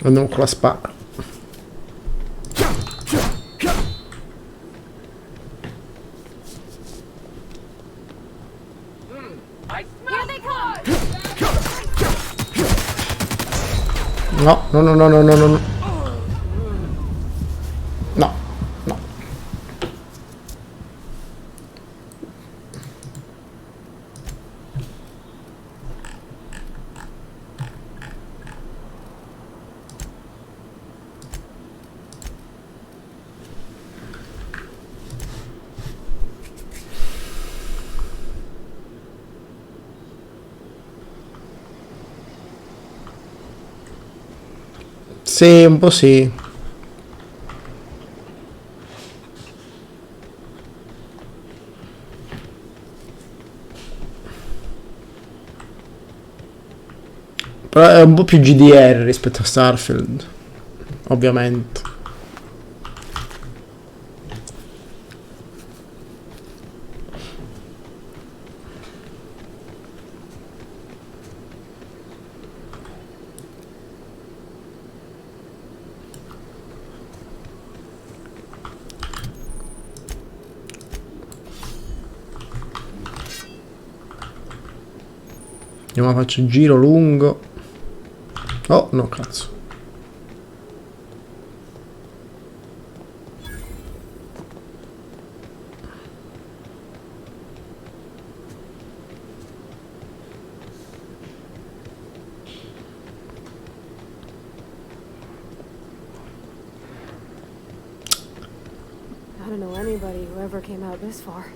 Andiamo con la spada. No, no, no, no, no, no, no. No, no. Sì, un po' sì. Però è un po' più GDR rispetto a Starfield, ovviamente. Andiamo, faccio il giro lungo. Oh, no, cazzo. I don't know anybody who ever came out this far.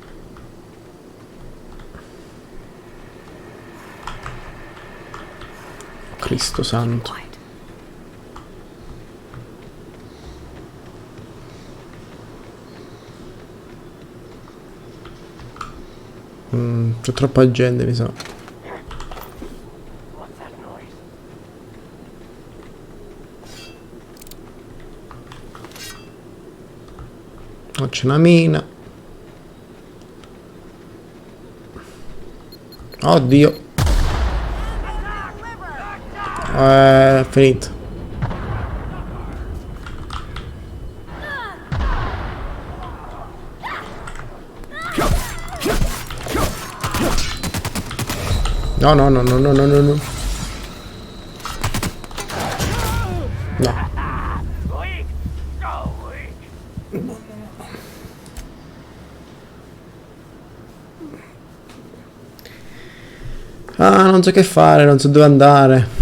Cristo santo. C'è troppa gente, mi sa. Oh, c'è una mina. Oddio. Finito. No, no, no, no, no, no, no, no. No. Ah, non so che fare, non so dove andare.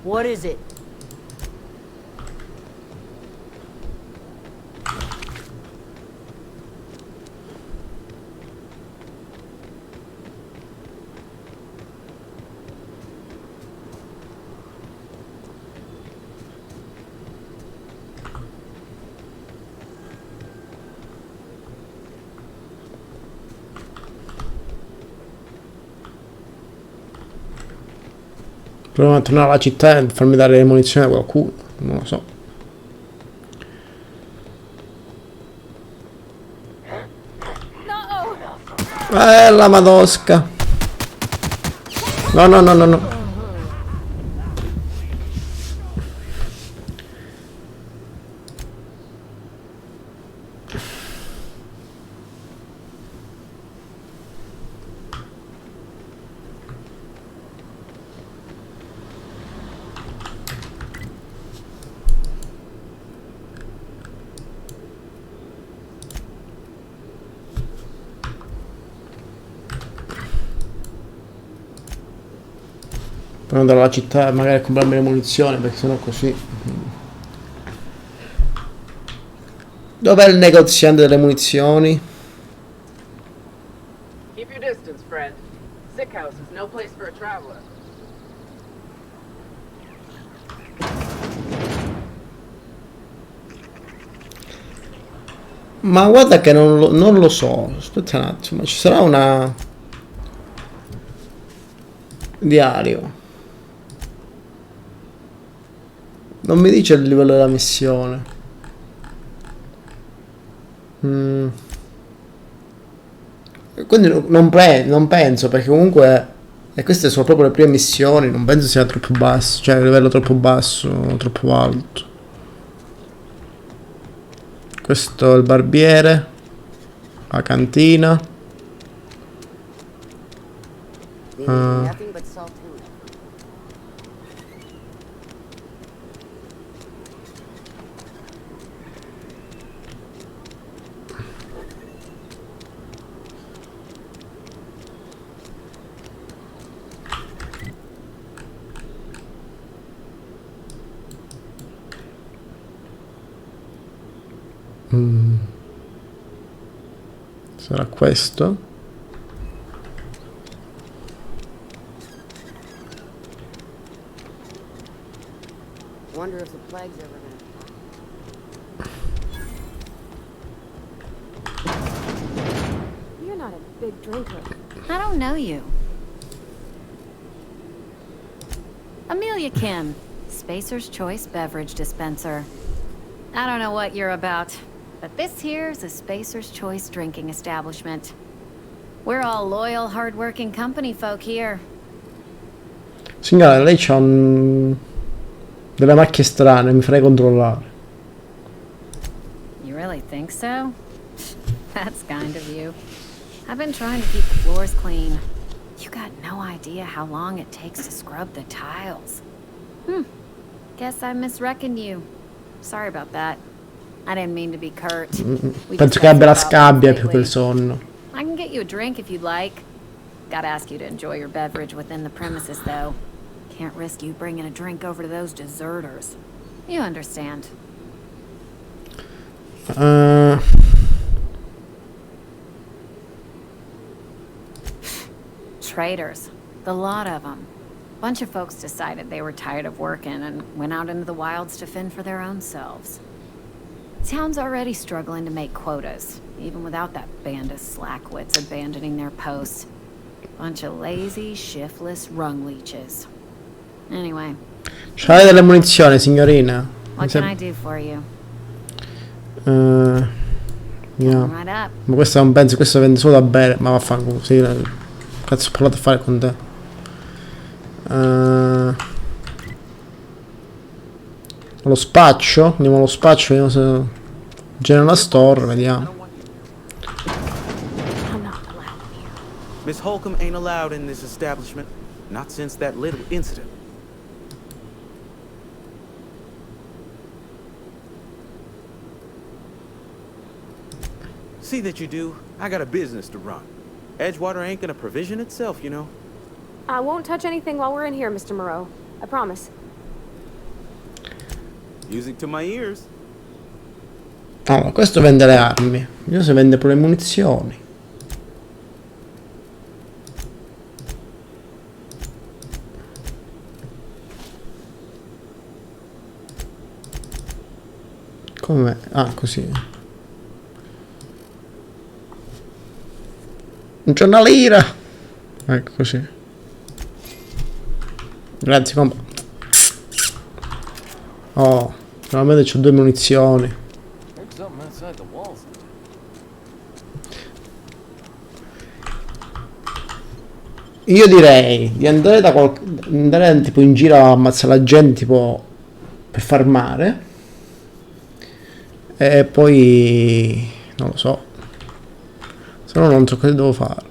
What is it? Proviamo a tornare alla città e farmi dare le munizioni a qualcuno. Non lo so. La madosca. No, no, no, no, no. Per andare alla città e magari comprarmi le munizioni, perché sennò così. Dov'è il negoziante delle munizioni? Keep your distance, friend. Sick house is no place for a traveler. Ma guarda che non lo so. Aspetta un attimo, ci sarà una... Diario. Non mi dice il livello della missione. Quindi non penso, perché comunque... E queste sono proprio le prime missioni, non penso sia troppo basso, cioè a livello troppo basso, troppo alto. Questo è il barbiere, la cantina. Sarà questo? Wonder if the plague's ever gonna... You're not a big drinker. I don't know you. Amelia Kim, Spacer's Choice Beverage Dispenser. I don't know what you're about, but this here's a Spacer's Choice drinking establishment. We're all loyal, hard-working company folk here. Signora, lei c'ha delle macchie strane, mi farei controllare. You really think so? That's kind of you. I've been trying to keep the floors clean. You got no idea how long it takes to scrub the tiles. Guess I misreckoned you. Sorry about that. I didn't mean to be curt. Penso che abbia la scabbia più che il sonno. I can get you a drink if you'd like. Gotta ask you to enjoy your beverage within the premises, though. Can't risk you bringing a drink over to those deserters. You understand. Traitors. The lot of them. Bunch of folks decided they were tired of working and went out into the wilds to fend for their own selves. Town's already struggling to make quotas, even without that band of slackwits abandoning their posts. Bunch of lazy, shiftless rung leeches. Anyway. C'hai delle munizioni, signorina? What can I do for you? Yeah. Right up. Ma questo non penso, questo vende solo da bere, ma vaffanculo, sì, cazzo ho provato a fare con te. Lo spaccio, andiamo allo spaccio, vediamo se c'è una store, vediamo. Miss Holcomb ain't allowed in this establishment, not since that little incident. See that you do. I got a business to run. Edgewater ain't gonna provision itself, you know. I won't touch anything while we're in here, Mr. Moreau. I promise. Music to my ears. Allora, questo vende le armi. Io se vende pure le munizioni. Come? Ah, così. Non c'è una lira. Ecco così. Grazie, compa. Oh, veramente c'ho 2 munizioni. Io direi di andare andare tipo in giro a ammazzare la gente tipo per far male e poi non lo so, se no non so cosa devo fare.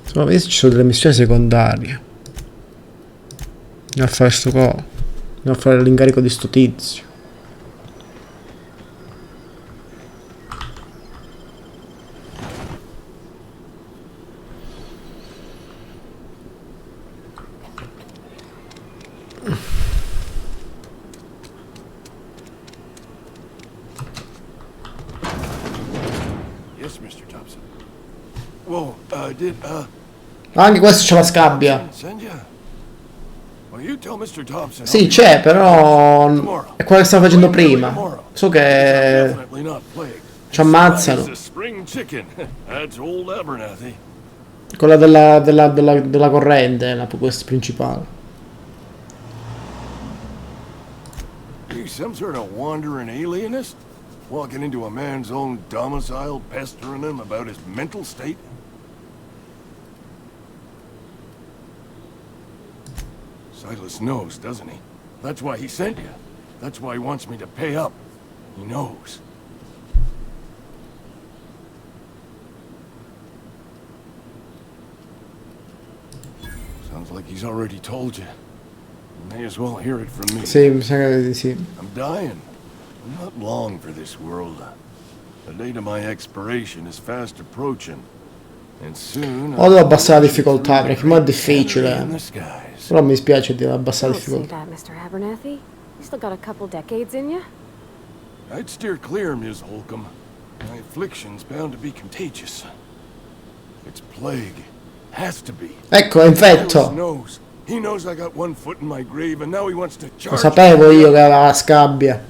Insomma, vedi se ci sono delle missioni secondarie. Andiamo a fare sto co. Andiamo a fare l'incarico di sto tizio. Yes, Mr. Thompson. Whoa, did Anche questo c'è la scabbia. send you? Well, you tell Mr. Thompson. Sì, c'è, però è quello che stavo facendo prima. So che ci ammazzano. It's a spring chicken. That's old Abernathy. Quella della corrente, questa principale. You some sort of wandering alienist? Walking into a man's own domicile, pestering him about his mental state? Silas knows, doesn't he? That's why he sent you. That's why he wants me to pay up. He knows. Sounds like he's already told you. You may as well hear it from me. Sì, mi sa che sì. I'm dying. I'm not long for this world. The date of my expiration is fast approaching. And soon O devo abbassare la difficoltà perché mo è difficile. Però mi spiace di abbassare la Don't say difficoltà. that, Mr. Abernathy. You still got a couple decades in you. I'd steer clear, Ms. Holcomb. My affliction's bound to be contagious. It's plague. Has to be. Ecco, è infetto. Silas knows. He knows I got one foot in my grave and now he wants to Lo charge. sapevo io che aveva la scabbia.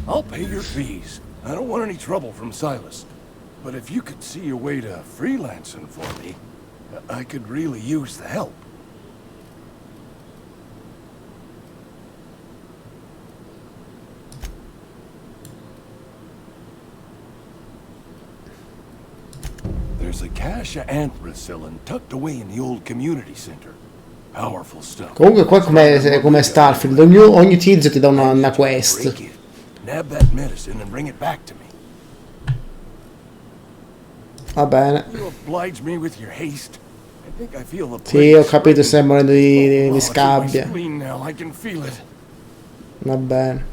I'll pay your fees. I don't want any trouble from Silas. But if you could see a way to freelancing for me, I could really use the help. There's a cache of anthracillin tucked away in the old community center. Powerful stuff. Comunque qua come Starfield, ogni tizio ti dà una quest. Nab that medicine and bring it back to me. Va bene. You oblige me with your haste. I think I feel the Sì, ho capito, stai morendo di my scabbia. spleen now. I can feel it. Va bene.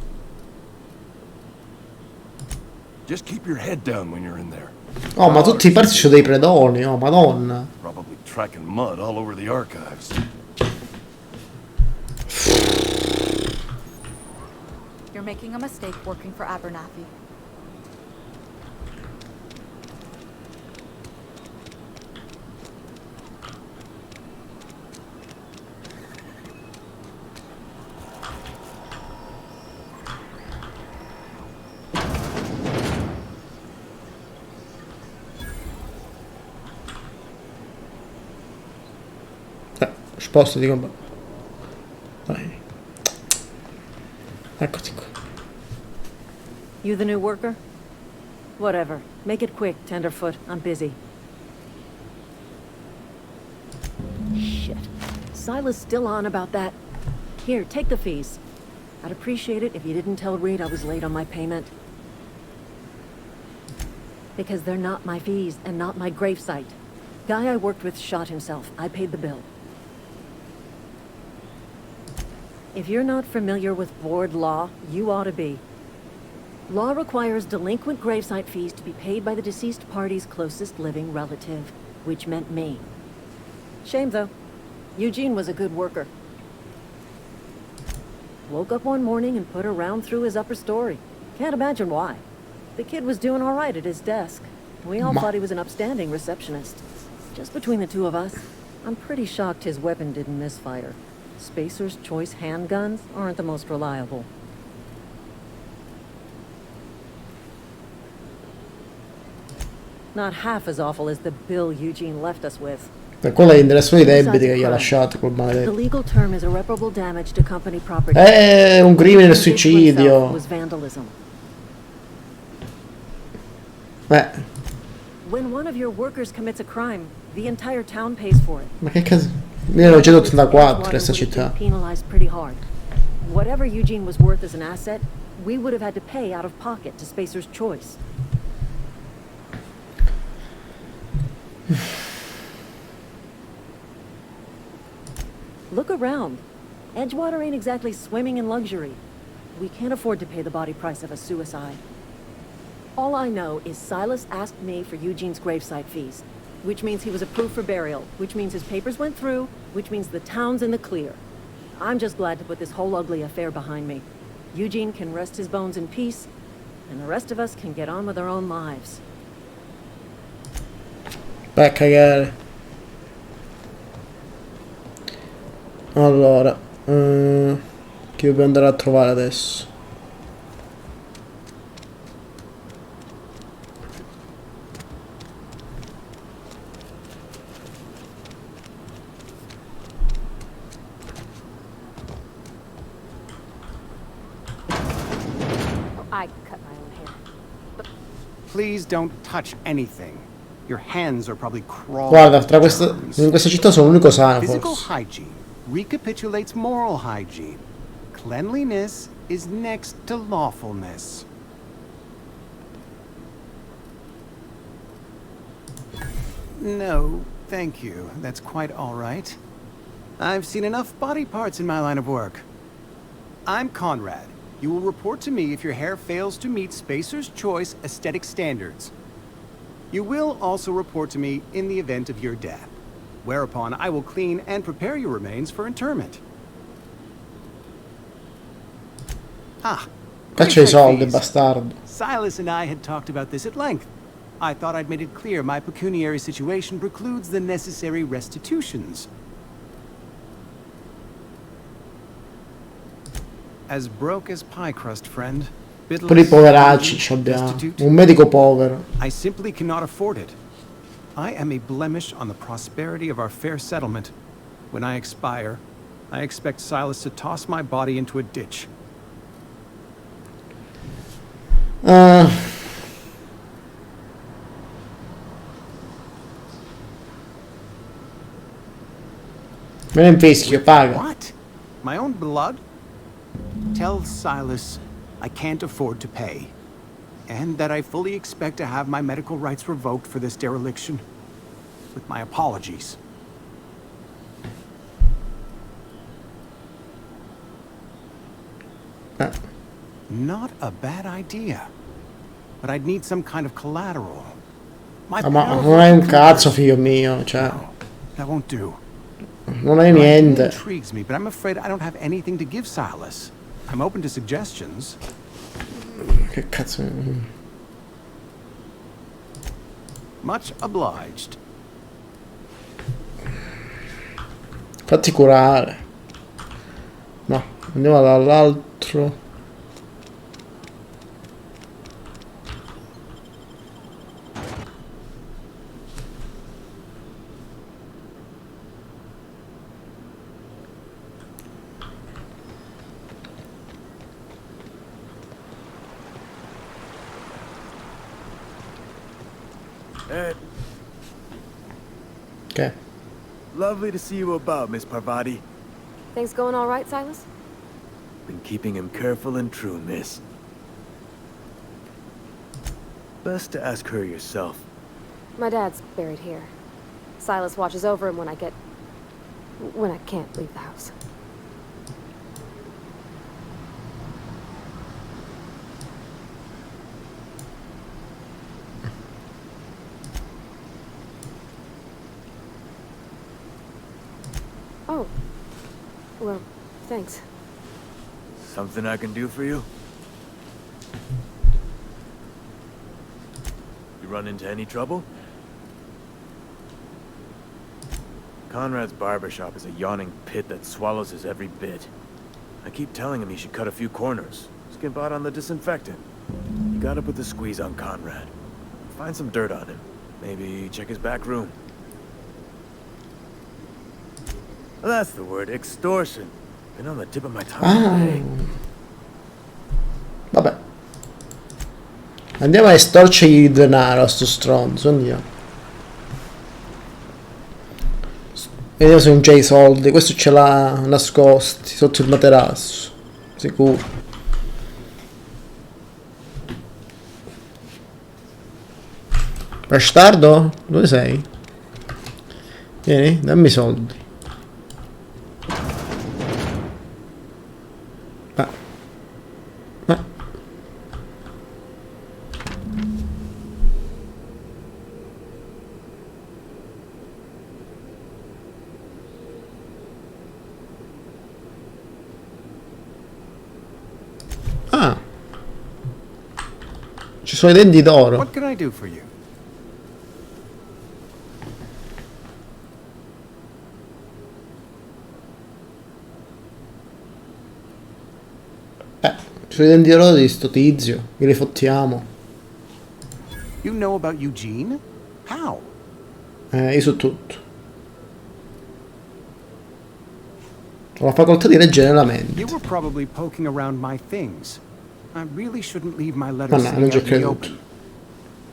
Just keep your head down when you're in there. Oh, ma tutti i parti sono dei predoni, oh madonna. Probably tracking mud all over the archives. You're making a mistake working for Abernathy. Sposto di combattere. Dai. Eccoti qua. You the new worker? Whatever. Make it quick, Tenderfoot. I'm busy. Shit. Silas still on about that. Here, take the fees. I'd appreciate it if you didn't tell Reed I was late on my payment. Because they're not my fees and not my gravesite. Guy I worked with shot himself. I paid the bill. If you're not familiar with board law, you ought to be. Law requires delinquent gravesite fees to be paid by the deceased party's closest living relative, which meant me. Shame, though. Eugene was a good worker. Woke up one morning and put a round through his upper story. Can't imagine why. The kid was doing all right at his desk. We all thought he was an upstanding receptionist. Just between the two of us, I'm pretty shocked his weapon didn't misfire. Spacer's Choice handguns aren't the most reliable. Not half as awful as the bill Eugene left us with. E quello gli interessano i debiti Suicide's che gli ha a crime. lasciato col The maledetto. legal term is irreparable damage to company property. È un crimine, What he did to himself suicidio. was vandalism. When one of your workers commits a crime, the entire town pays for it. Ma che cazzo? 1984 Edgewater questa would have città. been penalized pretty hard. Whatever Eugene was worth as an asset, we would have had to pay out of pocket to Spacer's Choice. Look around. Edgewater ain't exactly swimming in luxury. We can't afford to pay the body price of a suicide. All I know is Silas asked me for Eugene's gravesite fees, which means he was approved for burial, which means his papers went through, which means the town's in the clear. I'm just glad to put this whole ugly affair behind me. Eugene can rest his bones in peace, and the rest of us can get on with our own lives. Vai a cagare. Allora, chi dobbiamo andare a trovare adesso? I cut my own hair. Please don't touch anything. Your hands are probably crawling. Guarda, tra queste, in questa città sono l'unico sano Physical forse. hygiene recapitulates moral hygiene. Cleanliness is next to lawfulness. No, thank you. That's quite all right. I've seen enough body parts in my line of work. I'm Conrad. You will report to me if your hair fails to meet Spacer's Choice aesthetic standards. You will also report to me in the event of your death, whereupon I will clean and prepare your remains for interment. Ah. Caccia i soldi, fees. bastardo. Silas and I had talked about this at length. I thought I'd made it clear my pecuniary situation precludes the necessary restitutions. As broke as pie crust, friend. Pure i poveracci ci abbiamo. Un medico povero. I simply cannot afford it. I am a blemish on the prosperity of our fair settlement. When I expire, I expect Silas to toss my body into a ditch. Me ne infischio, paga. What? My own blood? Tell Silas I can't afford to pay, and that I fully expect to have my medical rights revoked for this dereliction. With my apologies. Not a bad idea. But I'd need some kind of collateral. My Ma non hai un cazzo, figlio mio, cioè. That won't do. Non hai niente. It intrigues me, but I'm afraid I don't have anything to give Silas. I'm open to suggestions. Che cazzo. Much obliged. Fatti curare. No, andiamo dall'altro. Okay. Lovely to see you about, Miss Parvati. Things going all right, Silas? Been keeping him careful and true, miss. Best to ask her yourself. My dad's buried here. Silas watches over him when I can't leave the house. Oh. Well, thanks. Something I can do for you? You run into any trouble? Conrad's barbershop is a yawning pit that swallows his every bit. I keep telling him he should cut a few corners. Skimp out on the disinfectant. You gotta put the squeeze on Conrad. Find some dirt on him. Maybe check his back room. That's the word, extortion. Been on the tip of my tongue Ah. today. Vabbè. Andiamo a estorcergli il denaro a sto stronzo, andiamo. Vediamo se non c'è i soldi. Questo ce l'ha nascosti sotto il materasso. Sicuro. Bastardo? Dove sei? Vieni, dammi i soldi. Ma. Ah. Ci sono i denti d'oro. What can I do for you? Ci sono i denti d'oro di sto tizio. Che li fottiamo. You know about Eugene? How? Io so tutto. Ho la facoltà di leggere la mente. You were probably poking around my things. I really shouldn't leave my Ma letters no, sitting non ci ho out in the creduto. open.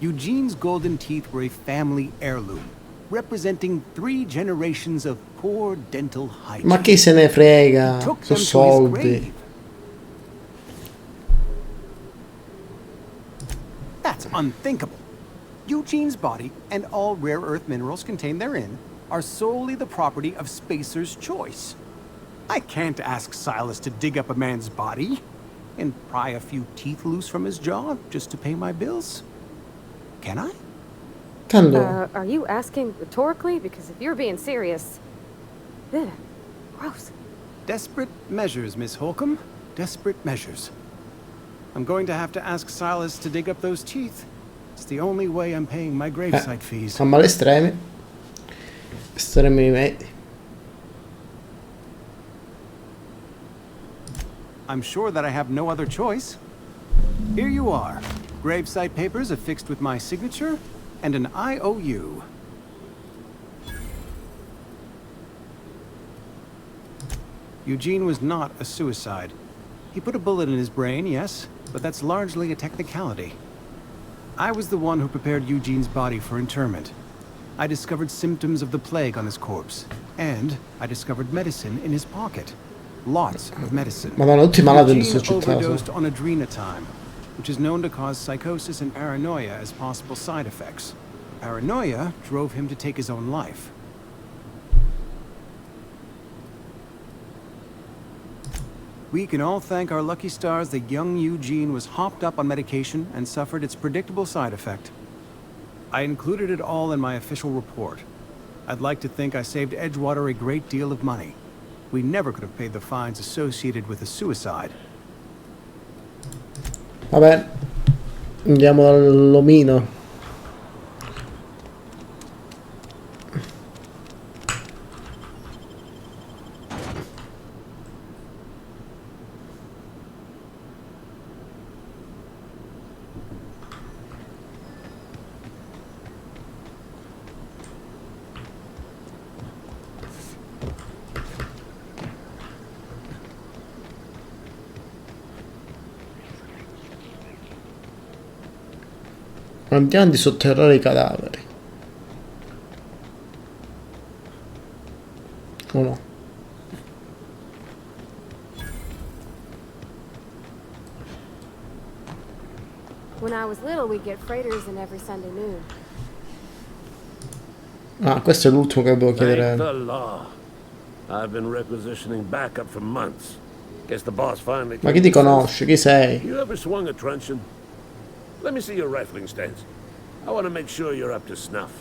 Eugene's golden teeth were a family heirloom, representing 3 generations of poor dental hygiene. Ma chi se ne frega? Took Sono them to his soldi. grave. That's unthinkable. Eugene's body and all rare earth minerals contained therein are solely the property of Spacer's choice. I can't ask Silas to dig up a man's body and pry a few teeth loose from his jaw just to pay my bills. Can I? Are you asking rhetorically? Because if you're being serious... Ugh, gross. Desperate measures, Miss Holcomb. Desperate measures. I'm going to have to ask Silas to dig up those teeth. It's the only way I'm paying my gravesite fees. Fa male estremi. Estremi medi. I'm sure that I have no other choice. Here you are. Gravesite papers affixed with my signature and an IOU. Eugene was not a suicide. He put a bullet in his brain, yes, but that's largely a technicality. I was the one who prepared Eugene's body for interment. I discovered symptoms of the plague on his corpse, and I discovered medicine in his pocket. Lots of medicine. Madonna, tutti malati in questa Eugene città. overdosed on adrenatime, which is known to cause psychosis and paranoia as possible side effects. Paranoia drove him to take his own life. We can all thank our lucky stars that young Eugene was hopped up on medication and suffered its predictable side effect. I included it all in my official report. I'd like to think I saved Edgewater a great deal of money. We never could have paid the fines associated with a suicide. Vabbè. Andiamo dall'omino. Andiamo di sotterrare i cadaveri. O no? When I was little, we'd get freighters in every Sunday noon. Ah, questo è l'ultimo che devo Thank the chiedere. law. I've been requisitioning backup for months. Guess the boss finally. Ma chi ti conosce? Chi sei? You ever swung a truncheon? Let me see your rifling stance. I want to make sure you're up to snuff.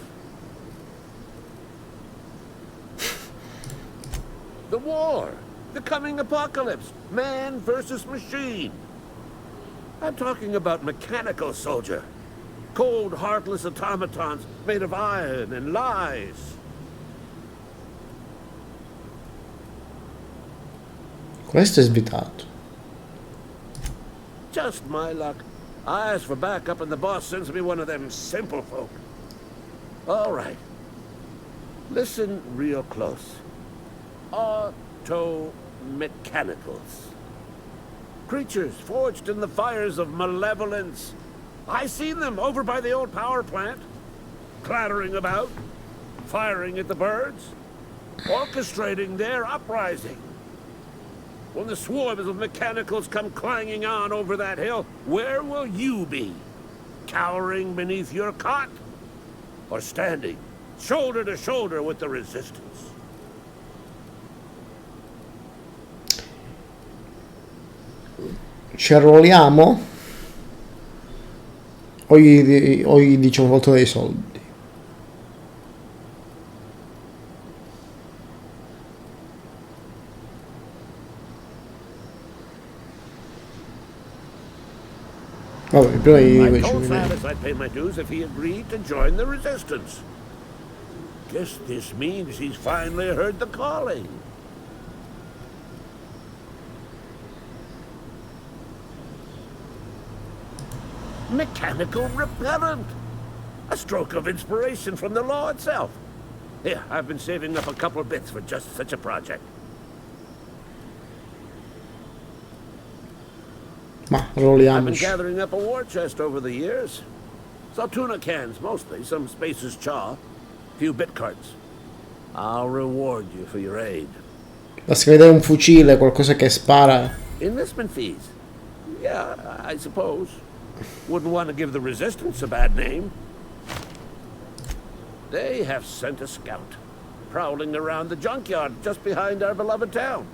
The war! The coming apocalypse! Man versus machine! I'm talking about mechanical soldier. Cold, heartless automatons made of iron and lies. Questo è svitato. Just my luck. I ask for backup and the boss sends me one of them simple folk. All right. Listen real close. auto-mechanicals. Creatures forged in the fires of malevolence. I seen them over by the old power plant, clattering about, firing at the birds, orchestrating their uprising. When the swarms of mechanicals come clanging on over that hill, where will you be? Cowering beneath your cot? Or standing shoulder to shoulder with the resistance? Ci arruoliamo? O gli diciamo molto dei soldi? Vabbè, prima I told Travis I'd pay my dues if he agreed to join the resistance. Guess this means he's finally heard the calling. Mechanical repellent! A stroke of inspiration from the law itself. Here, I've been saving up a couple bits for just such a project. Ma I've been arruoliamoci. gathering up a war chest over the years. Saw tuna cans mostly, some Spacer's chaw, few bit carts. I'll reward you for your aid. Basta vedere un fucile, qualcosa che spara. Enlistment fees? Yeah, I suppose. Wouldn't want to give the resistance a bad name. They have sent a scout, prowling around the junkyard just behind our beloved town.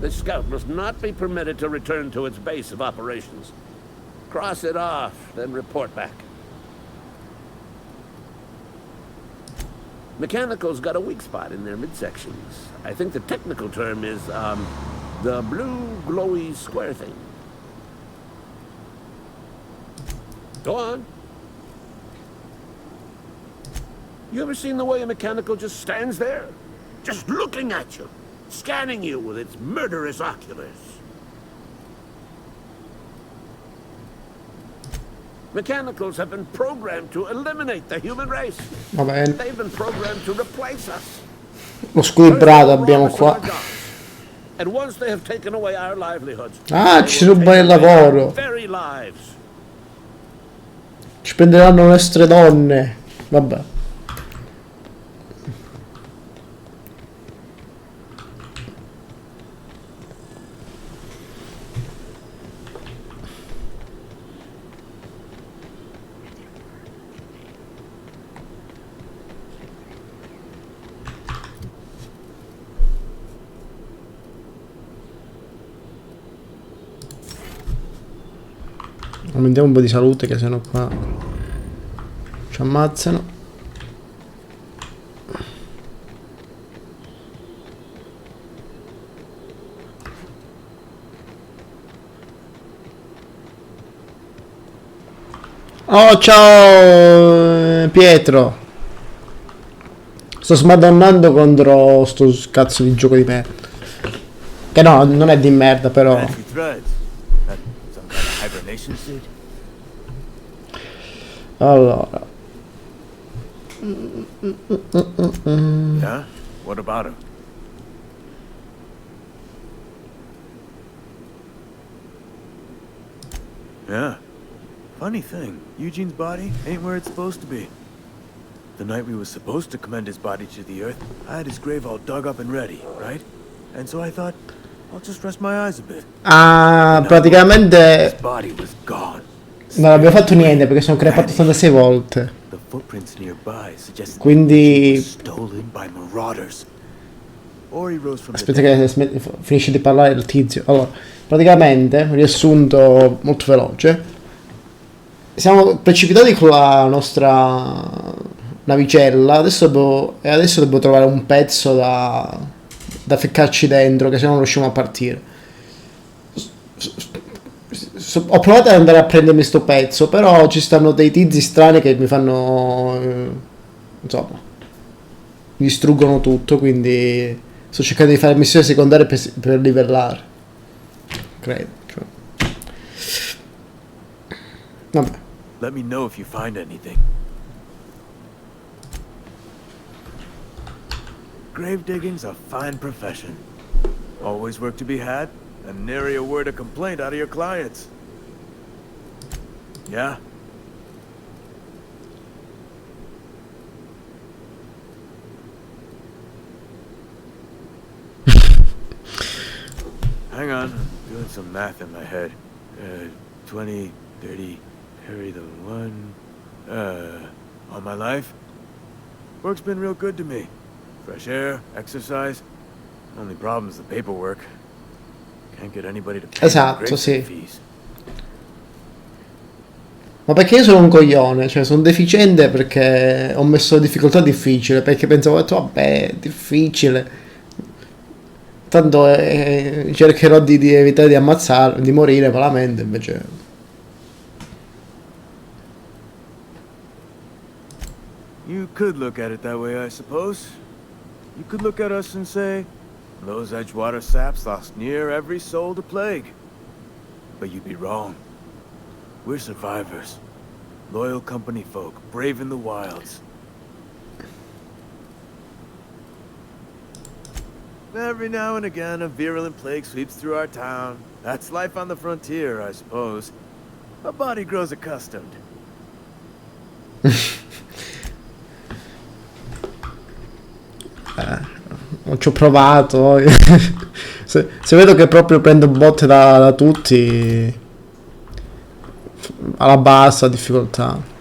This scout must not be permitted to return to its base of operations. Cross it off, then report back. Mechanical's got a weak spot in their midsections. I think the technical term is, the blue glowy square thing. Go on. You ever seen the way a mechanical just stands there? Just looking at you, scanning you with its murderous oculars. Mechanicals have been programmed to eliminate the human race. Va bene. They've been programmed to replace us. Lo squilibrato abbiamo qua. And once they have taken away our livelihoods, Ah, they ci will rubano il take away our lavoro. very lives. Ci prenderanno le nostre donne. Vabbè. Aumentiamo un po' di salute che sennò qua ci ammazzano. Oh, ciao Pietro. Sto smadonnando contro sto cazzo di gioco di merda. Che no, non è di merda però. Hibernation suit? Allora. Yeah? What about him? Yeah. Funny thing, Eugene's body ain't where it's supposed to be. The night we were supposed to commend his body to the earth, I had his grave all dug up and ready, right? And so I thought, I'll just rest my eyes a bit. Ah, praticamente His body was gone. non abbiamo fatto niente perché sono crepato 86 volte. The footprints nearby suggested Quindi he was stolen by marauders. Or he rose from aspetta che finisce di parlare il tizio. Allora, praticamente, riassunto molto veloce, siamo precipitati con la nostra navicella, adesso devo trovare un pezzo da ficcarci dentro, che se no non riusciamo a partire. Ho provato ad andare a prendermi sto pezzo, però ci stanno dei tizi strani che mi fanno insomma, mi distruggono tutto, quindi sto cercando di fare missioni secondarie per livellare, credo, cioè. Vabbè. Let me know if you find anything. grave digging's a fine profession. Always work to be had, and nary a word of complaint out of your clients. Yeah? Hang on, I'm doing some math in my head. 20, 30, carry the one... all my life? Work's been real good to me. Fresh air, exercise. Only problem's the paperwork. Can't get anybody to pay Esatto, the sì. fees. Ma perché io sono un coglione, cioè sono deficiente perché ho messo difficoltà difficile, perché pensavo, vabbè, difficile. Tanto cercherò di evitare di ammazzare, di morire malamente, invece. You could look at it that way, I suppose. You could look at us and say, those Edgewater saps lost near every soul to plague. But you'd be wrong. We're survivors. Loyal company folk, brave in the wilds. Every now and again, a virulent plague sweeps through our town. That's life on the frontier, I suppose. A body grows accustomed. Non ci ho provato. se vedo che proprio prendo botte da tutti, alla bassa difficoltà.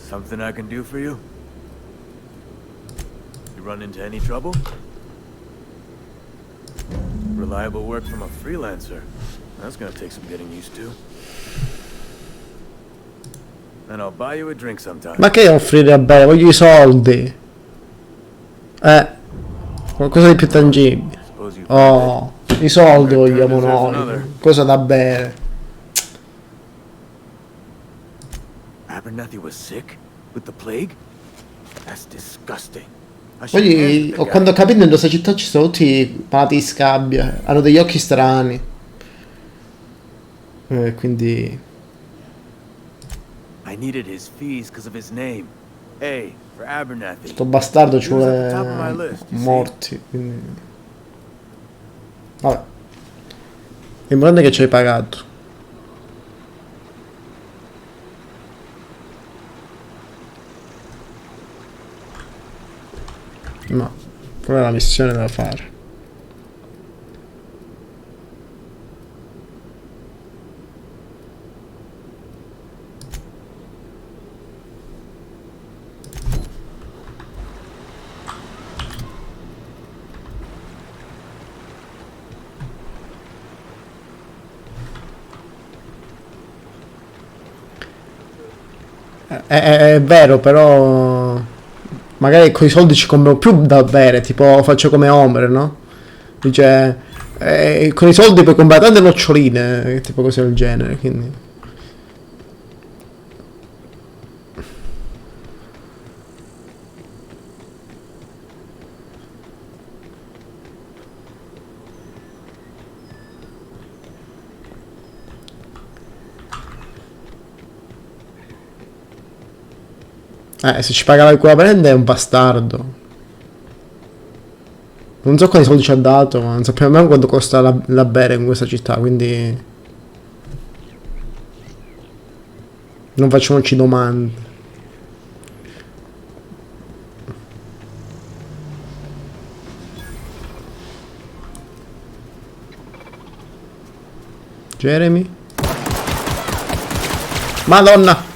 Something I can do for you? You run into any trouble? Reliable work from a freelancer. That's gonna take some getting used to. And I'll buy you a drink sometime. Ma che offrire a bere? Voglio i soldi. Qualcosa di più tangibile. Oh, i soldi vogliamo noi. Cosa da bere. Abernathy was sick? With the plague? That's disgusting. Poi quando ho capito in questa città ci sono tutti malati di scabbia. Hanno degli occhi strani. Quindi... I needed his fees because of his name. A for Abernathy. Sto bastardo ci vuole morti. Quindi... Vabbè. L'importante è che ci hai pagato. No, quella è la missione da fare. È vero, però magari con i soldi ci compro più da bere, tipo faccio come Homer, no? Dice con i soldi puoi comprare tante noccioline, tipo cose del genere, quindi se ci paga quella prende è un bastardo. Non so quali soldi ci ha dato, ma non sappiamo nemmeno quanto costa la bere in questa città, quindi non facciamoci domande. Jeremy? Madonna!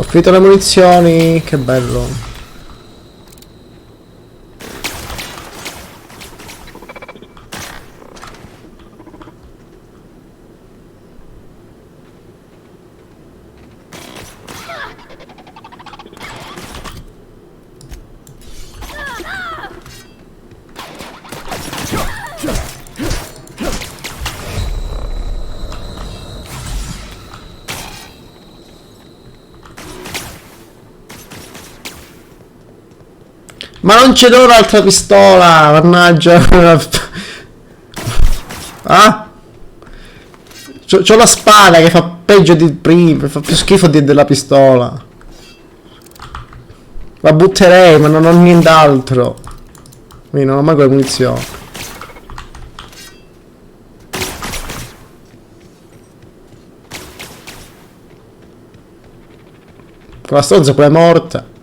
Ho finito le munizioni, che bello. Ma non ce l'ho l'altra pistola, mannaggia. Ah? C'ho la spada che fa peggio di prima, fa più schifo della pistola. La butterei, ma non ho nient'altro. Quindi non ho mai quelle munizioni. La stronza pure è morta.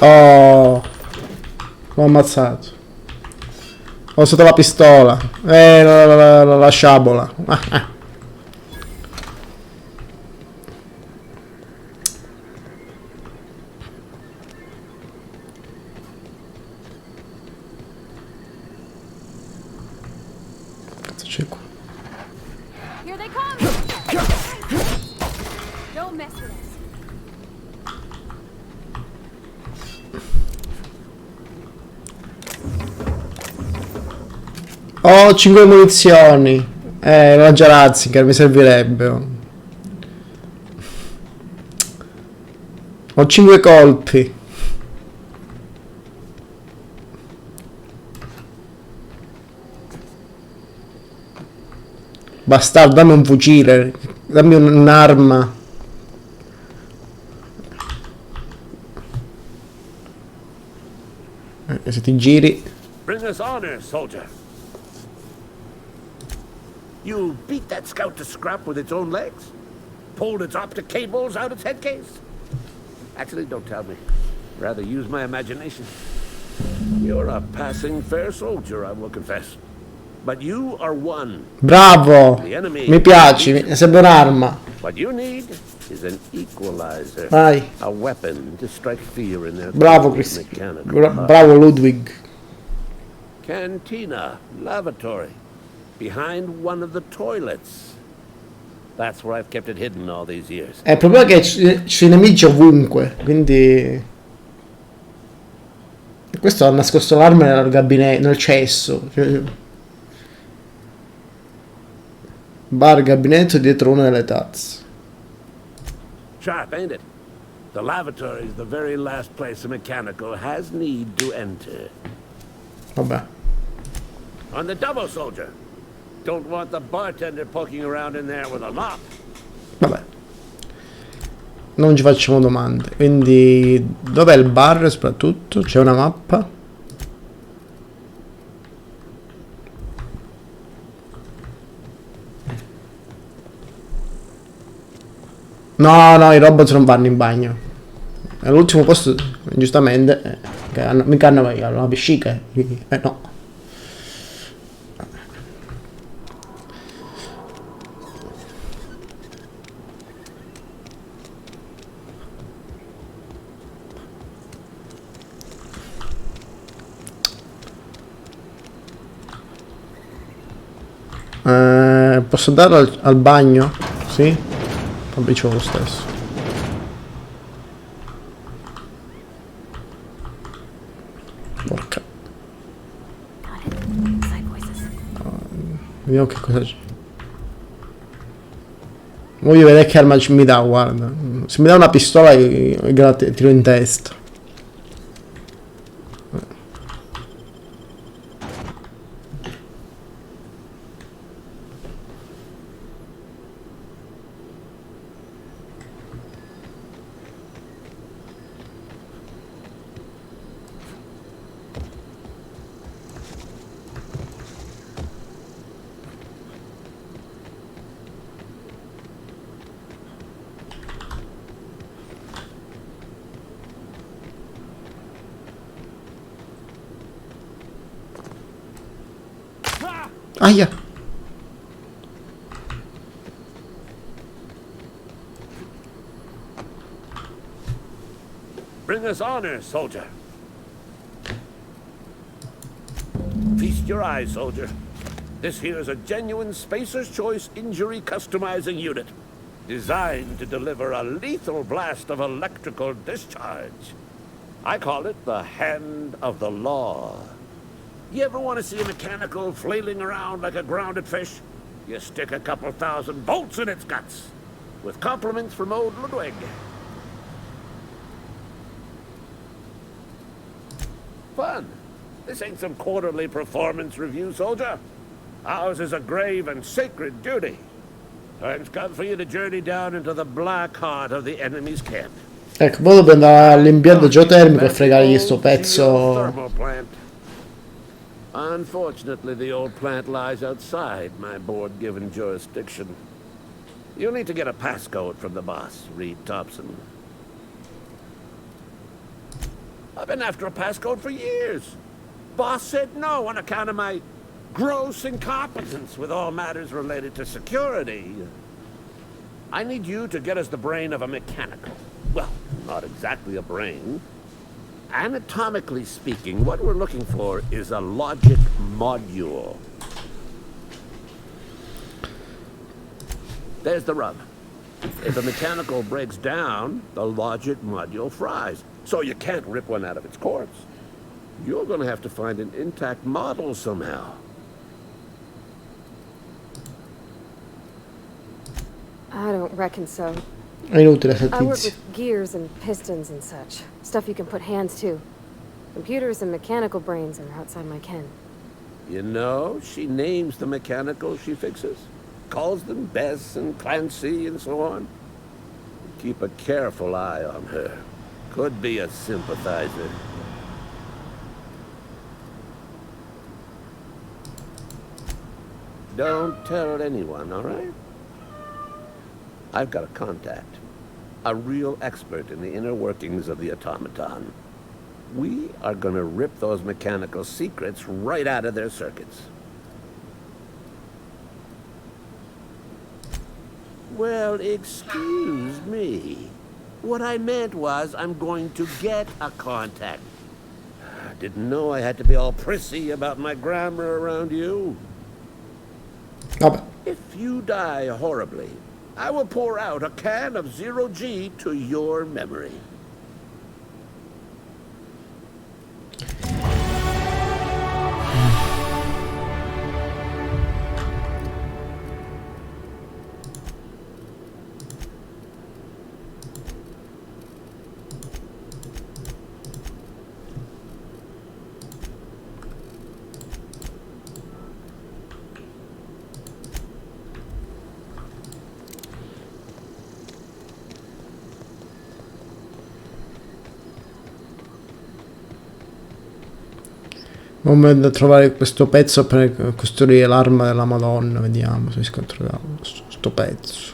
Oh, l'ho ammazzato. Ho usato la pistola. La sciabola. Cazzo c'è qua? Here they come! Don't mess with us. Ho 5 munizioni. La Ratzinger mi servirebbe. Ho 5 colpi. Bastardo, dammi un fucile. Dammi un'arma. Se ti giri. Bring us honor, soldier. You beat that scout to scrap with its own legs? Pulled its optic cables out its head case? Actually, don't tell me. Rather use my imagination. You're a passing fair soldier, I will confess. But you are one. Bravo! The enemy Mi piaci, mi sembra un'arma. What you need is an equalizer. Vai. A weapon to strike fear in their Bravo, Chris. mechanical Bravo, Ludwig. Cantina, lavatory, behind one of the toilets. That's where I've kept it hidden all these years. Il problema è che ci sono nemici ovunque, quindi... Questo ha nascosto l'arma nel gabinetto, nel cesso. Bar gabinetto dietro una delle tazze. Sharp, ain't it? The lavatory is the very last place a mechanical has need to enter. Vabbè. On the double, soldier. Don't want the bartender poking around in there with a mop. Vabbè. Non ci facciamo domande. Quindi dov'è il bar soprattutto? C'è una mappa? No, i robot non vanno in bagno. È l'ultimo posto, giustamente, che mica hanno la vescica. No. Posso darlo al bagno? Sì? Vabbè, c'ho lo stesso. Porca. Vediamo che cosa c'è. Voglio vedere che arma mi dà, guarda. Se mi dà una pistola io tiro in testa. Aia. Bring us honor, soldier. Feast your eyes, soldier. This here is a genuine Spacer's Choice injury customizing unit, designed to deliver a lethal blast of electrical discharge. I call it the Hand of the Law. You ever want to see a mechanical flailing around like a grounded fish? You stick a couple thousand bolts in its guts. With compliments from old Ludwig. Fun. This ain't some quarterly performance review, soldier. Ours is a grave and sacred duty. Time's come for you to journey down into the black heart of the enemy's camp. Ecco, poi devo andare all'impianto geotermico e fregargli sto pezzo. Unfortunately, the old plant lies outside my board-given jurisdiction. You'll need to get a passcode from the boss, Reed Thompson. I've been after a passcode for years. Boss said no on account of my gross incompetence with all matters related to security. I need you to get us the brain of a mechanical. Well, not exactly a brain. Anatomically speaking, what we're looking for is a logic module. There's the rub. If a mechanical breaks down, the logic module fries. So you can't rip one out of its corpse. You're gonna have to find an intact model somehow. I don't reckon so. È inutile I work Tizio. with gears and pistons and such. Stuff you can put hands to. Computers and mechanical brains are outside my ken. You know, she names the mechanical she fixes. Calls them Bess and Clancy and so on. Keep a careful eye on her. Could be a sympathizer. Don't tell anyone, all right? I've got a contact. A real expert in the inner workings of the automaton. We are gonna rip those mechanical secrets right out of their circuits. Well, excuse me. What I meant was I'm going to get a contact. I didn't know I had to be all prissy about my grammar around you. If you die horribly, I will pour out a can of 0G to your memory. Momento a trovare questo pezzo per costruire l'arma della Madonna. Vediamo se riesco a trovare sto pezzo.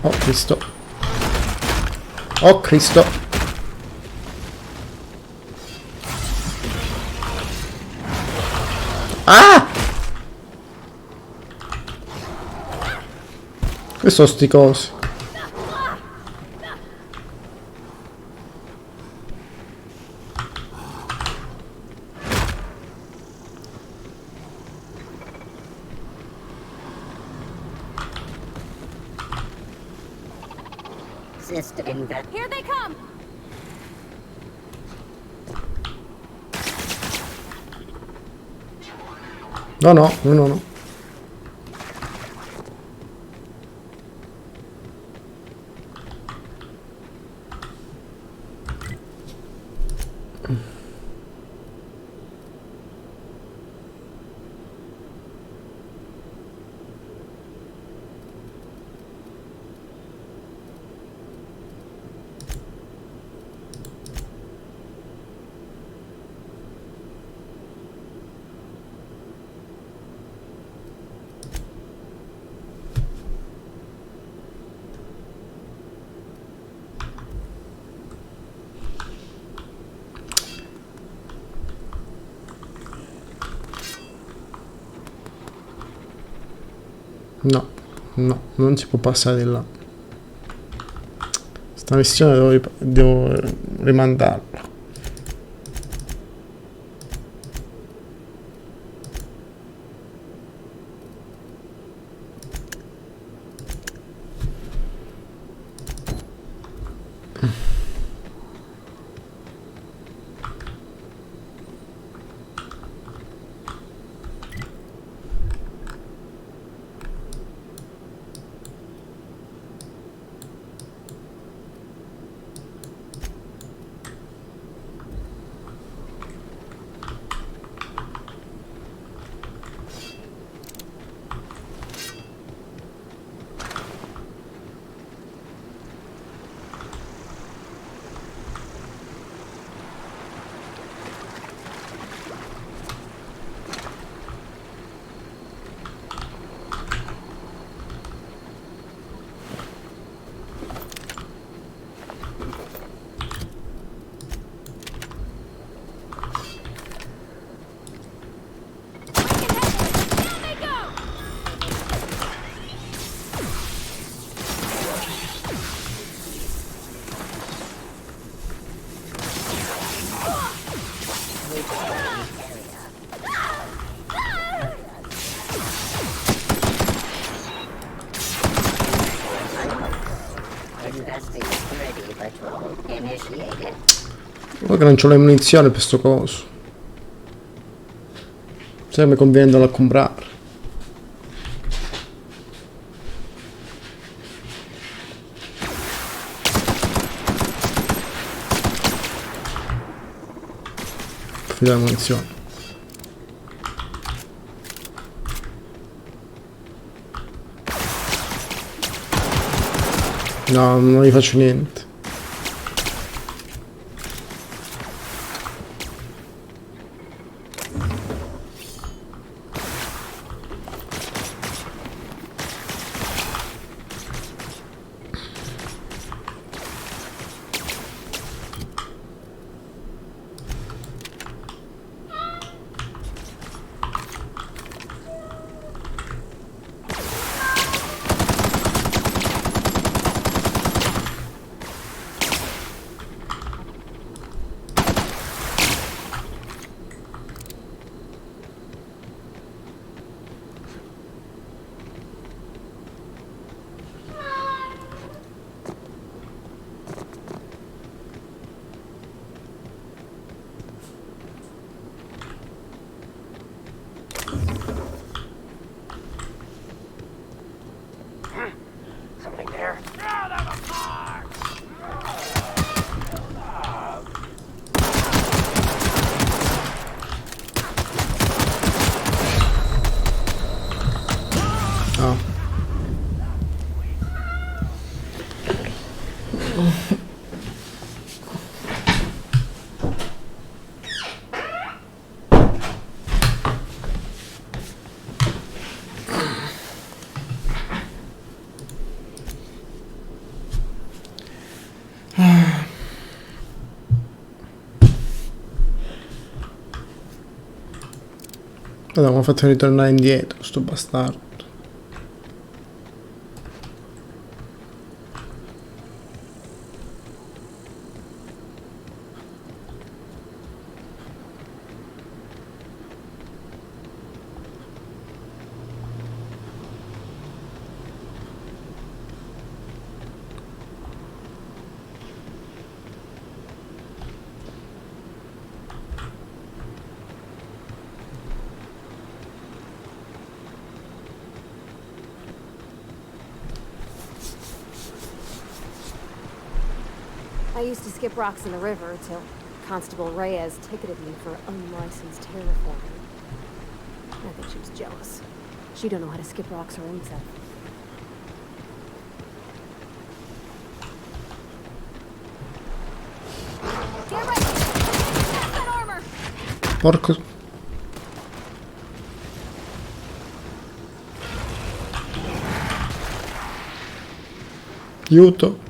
Oh Cristo. Oh Cristo. Ah! Che sono sti cosi? Here they come! No. No, no, non si può passare di là. Sta missione devo rimandarla. Guarda che non c'ho le munizioni per sto coso. Se mi conviene andarlo a comprare. Finita la munizione. No, non gli faccio niente. Something there. Oh. Allora, mi ha fatto ritornare indietro, sto bastardo. I used to skip rocks in the river till Constable Reyes ticketed me for unlicensed terraforming. I think she was jealous. She don't know how to skip rocks her own self. Get ready! Pass that armor! Porco. Aiuto.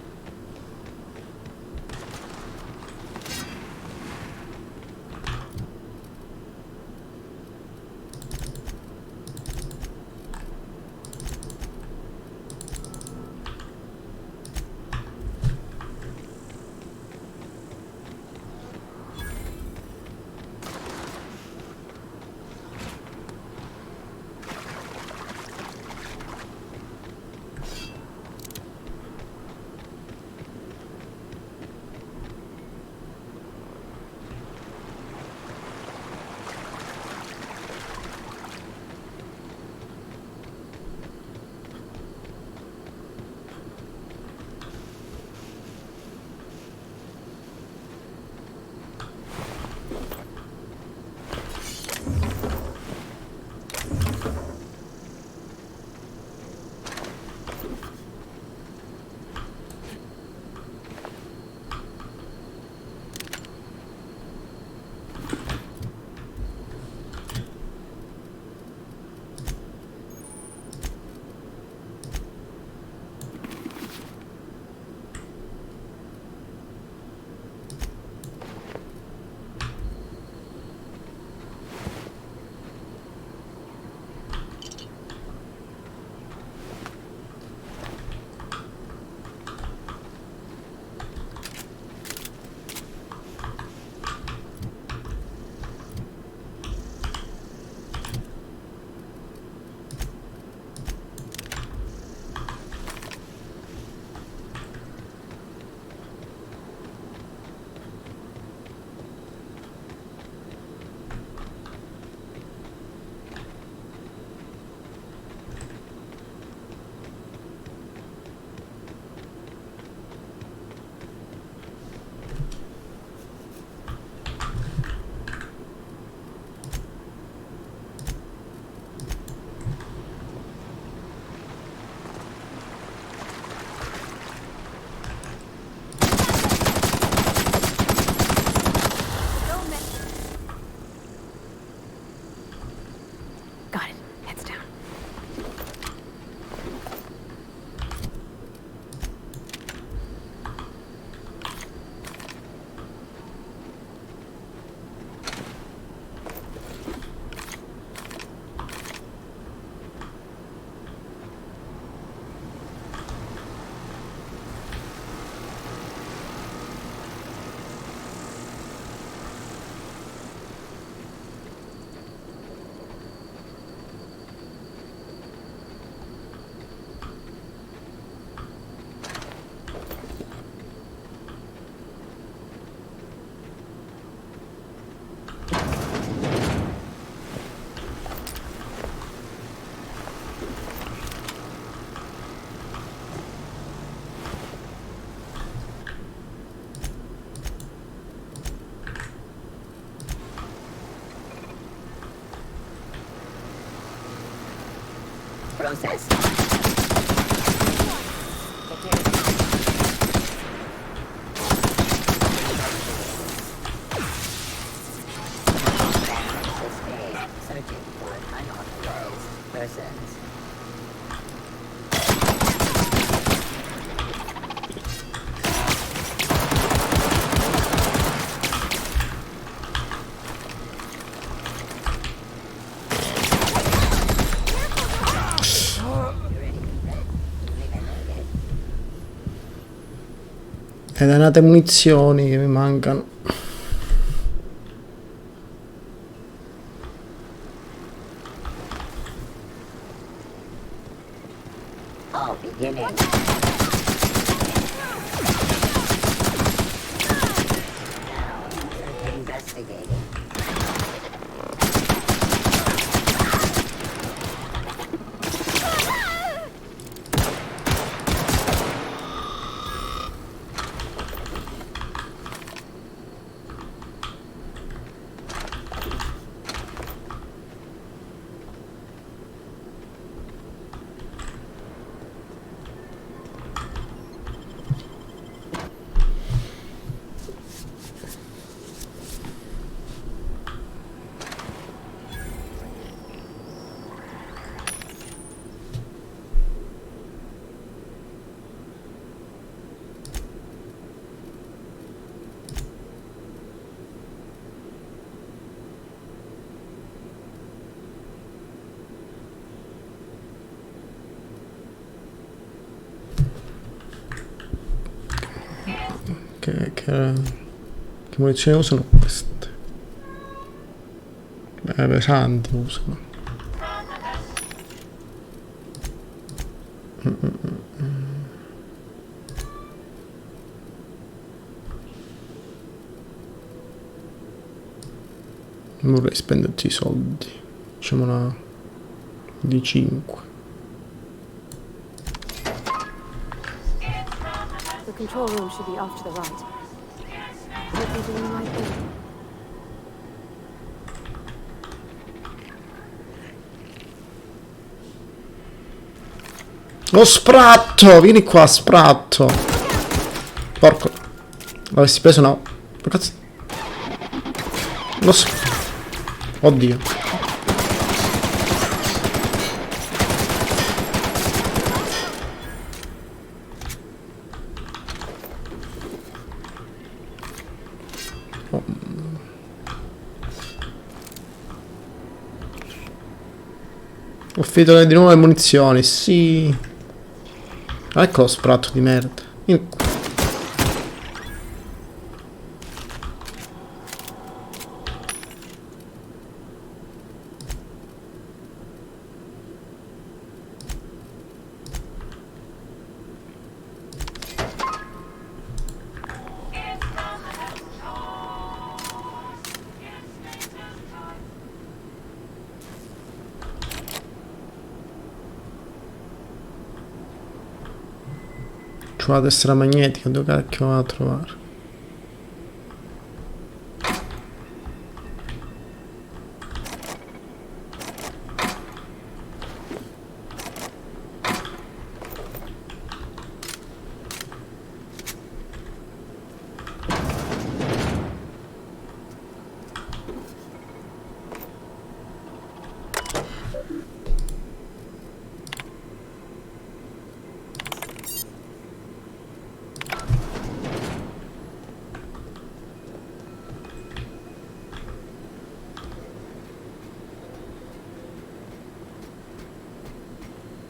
Process. Searching for unauthorized persons. E dannate munizioni che mi mancano. All beginning. Now, investigating. Che munizioni usano queste? Pesanti usano. Non vorrei spenderci i soldi. Facciamo una di 5. The control room should be off to the right. What are you doing right there? Lo spratto! Vieni qua, spratto! Porco. L'avessi preso, no? Che cazzo? Oddio. Ho finito di nuovo le munizioni, sì. Ecco lo spratto di merda. Vieni qua. C'ho la tessera magnetica, dove cacchio vado a trovare?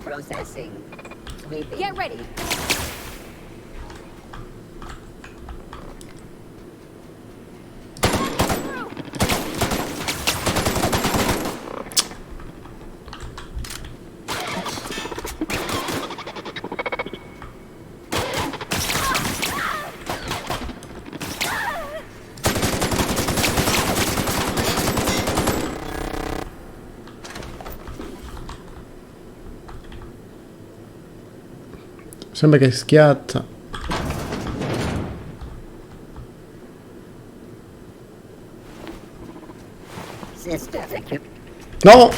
Processing. Get ready. Sembra che schiatta. No!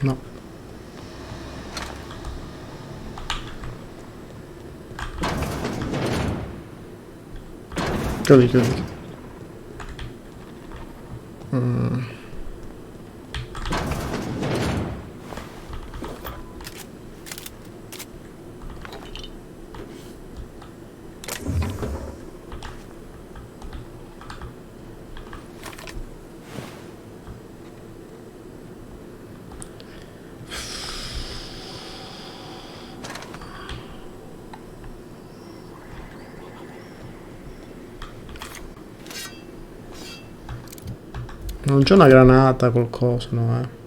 No. Chiudi, chiudi. Non c'è una granata, qualcosa, no, eh.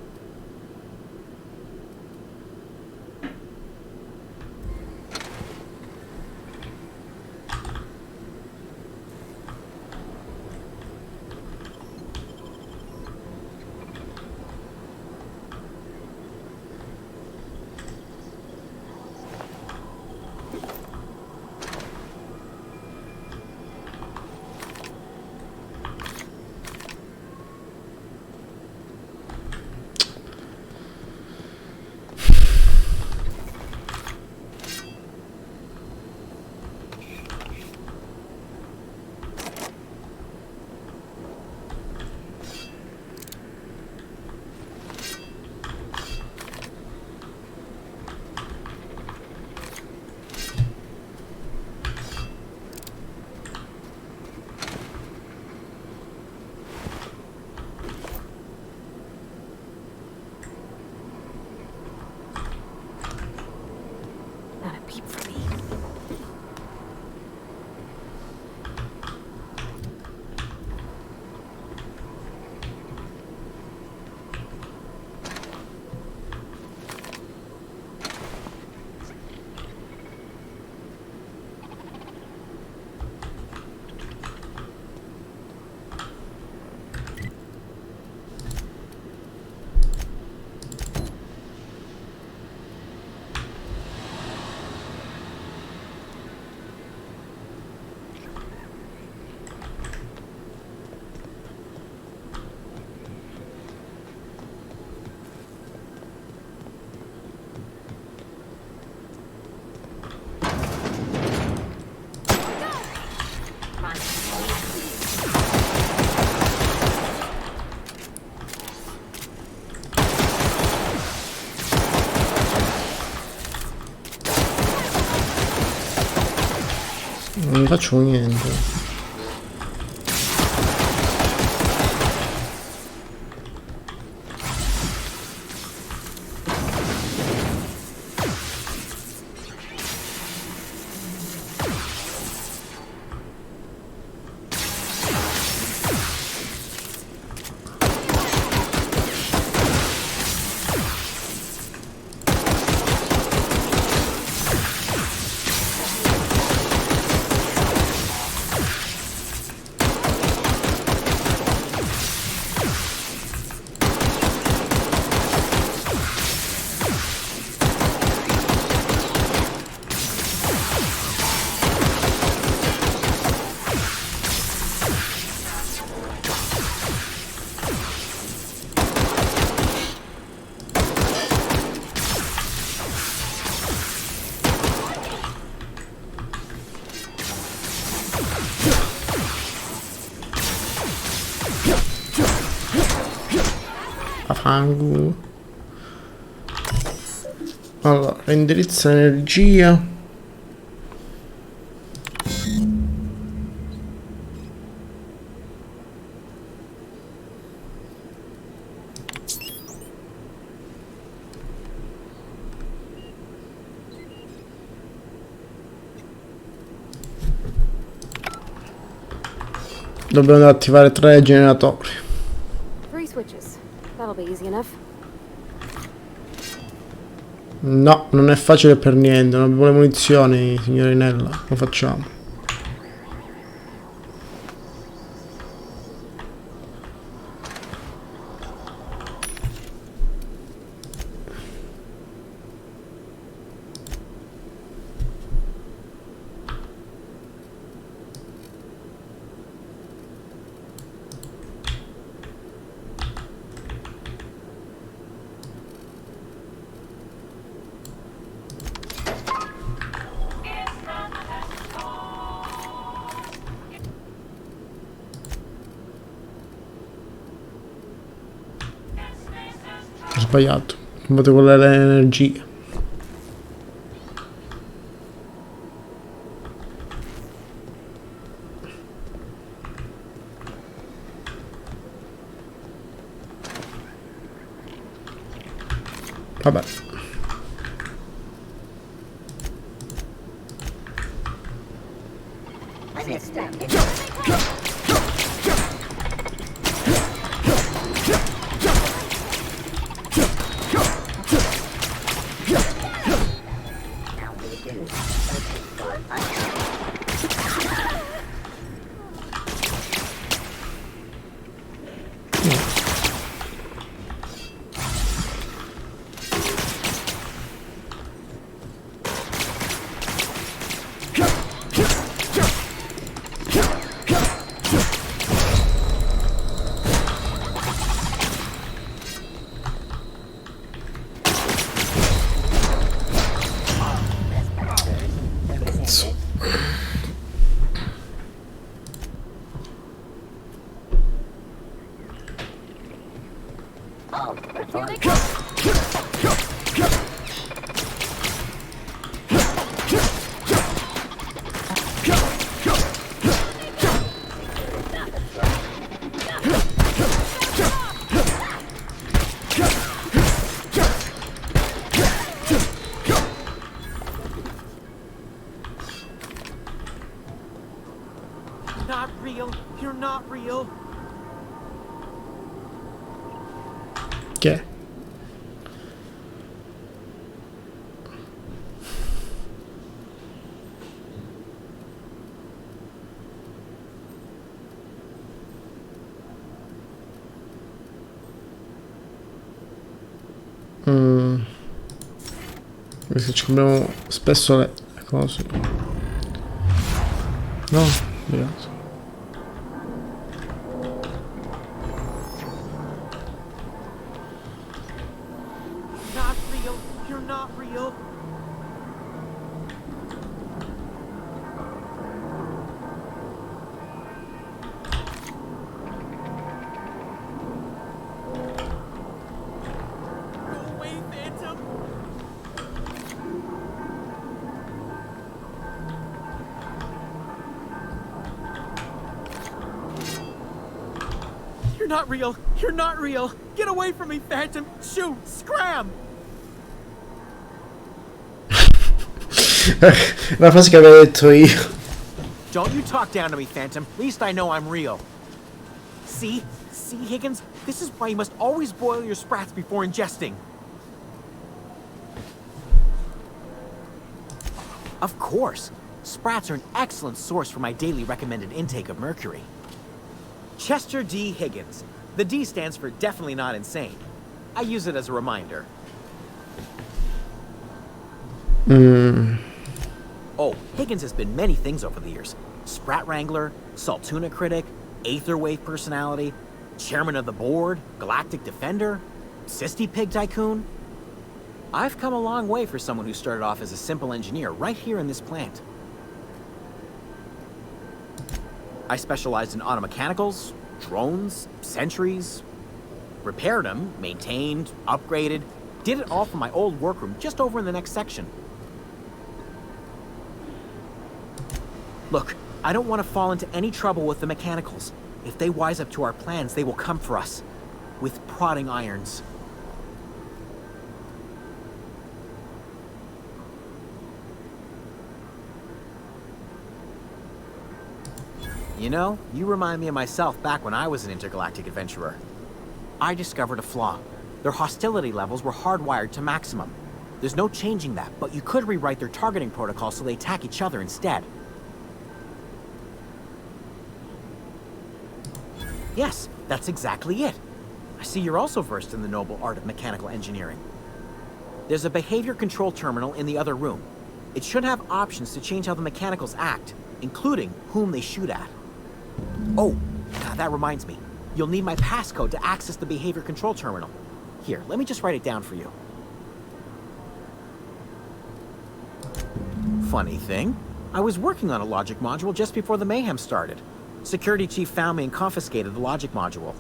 Not a peep for me. Non faccio niente. Fango. Allora, indirizzo energia. Dobbiamo attivare 3 generatori. 3 switches. That'll be easy enough. No, non è facile per niente. Non abbiamo le munizioni, signorinella. Lo facciamo. sbagliato. Combattere con le energie. Vabbè. Not real. You're not real. Che è? Perché ci compriamo spesso le cose. No, sbagliato. Not real. You're not real. Go away, Phantom. You're not real. You're not real. Get away from me, Phantom. Shoot. Scram. La frase che avevo detto io. Don't you talk down to me, Phantom. At least I know I'm real. See? See, Higgins? This is why you must always boil your sprats before ingesting. Of course. Sprats are an excellent source for my daily recommended intake of mercury. Chester D. Higgins. The D stands for definitely not insane. I use it as a reminder. Oh, Higgins has been many things over the years. Sprat Wrangler, Saltuna Critic, Aetherwave Personality, Chairman of the Board, Galactic Defender, Sisty Pig Tycoon. I've come a long way for someone who started off as a simple engineer right here in this plant. I specialized in automechanicals, drones, sentries, repaired them, maintained, upgraded, did it all from my old workroom just over in the next section. Look, I don't want to fall into any trouble with the mechanicals. If they wise up to our plans, they will come for us. With prodding irons. You know, you remind me of myself back when I was an intergalactic adventurer. I discovered a flaw. Their hostility levels were hardwired to maximum. There's no changing that, but you could rewrite their targeting protocol so they attack each other instead. Yes, that's exactly it. I see you're also versed in the noble art of mechanical engineering. There's a behavior control terminal in the other room. It should have options to change how the mechanicals act, including whom they shoot at. Oh, that reminds me. You'll need my passcode to access the behavior control terminal. Here, let me just write it down for you. Funny thing, I was working on a logic module just before the mayhem started. Security chief found me and confiscated the logic module.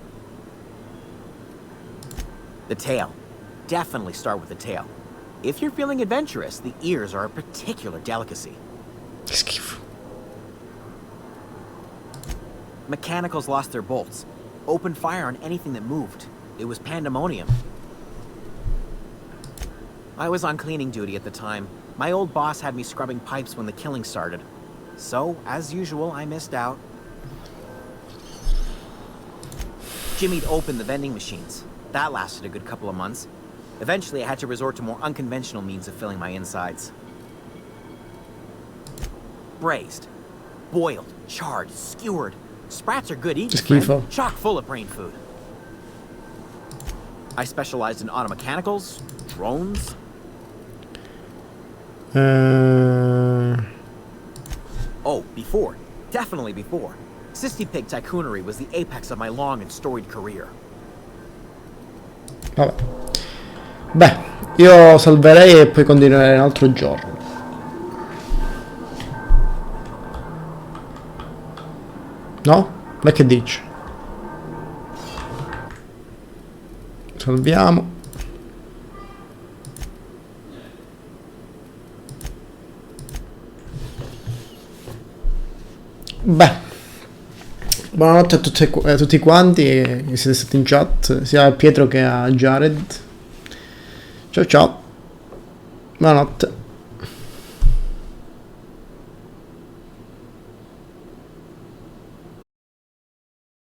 The tail. definitely start with the tail. If you're feeling adventurous, the ears are a particular delicacy. Schifo. Mechanicals lost their bolts. Opened fire on anything that moved. It was pandemonium. I was on cleaning duty at the time. My old boss had me scrubbing pipes when the killing started. So, as usual, I missed out. Jimmy'd opened the vending machines. That lasted a good couple of months. Eventually, I had to resort to more unconventional means of filling my insides. Braised, boiled, charred, skewered. Sprats are good eating, friend. Chock full of brain food. I specialized in automechanicals, drones. Oh, before. Definitely before. Sissy Pig Tycoonery was the apex of my long and storied career. Vabbè. Beh, io salverei e poi continuerei un altro giorno. No? Ma che dici? Salviamo. Beh, buonanotte a tutti quanti che siete stati in chat, sia a Pietro che a Jared. Ciao ciao. Buonanotte.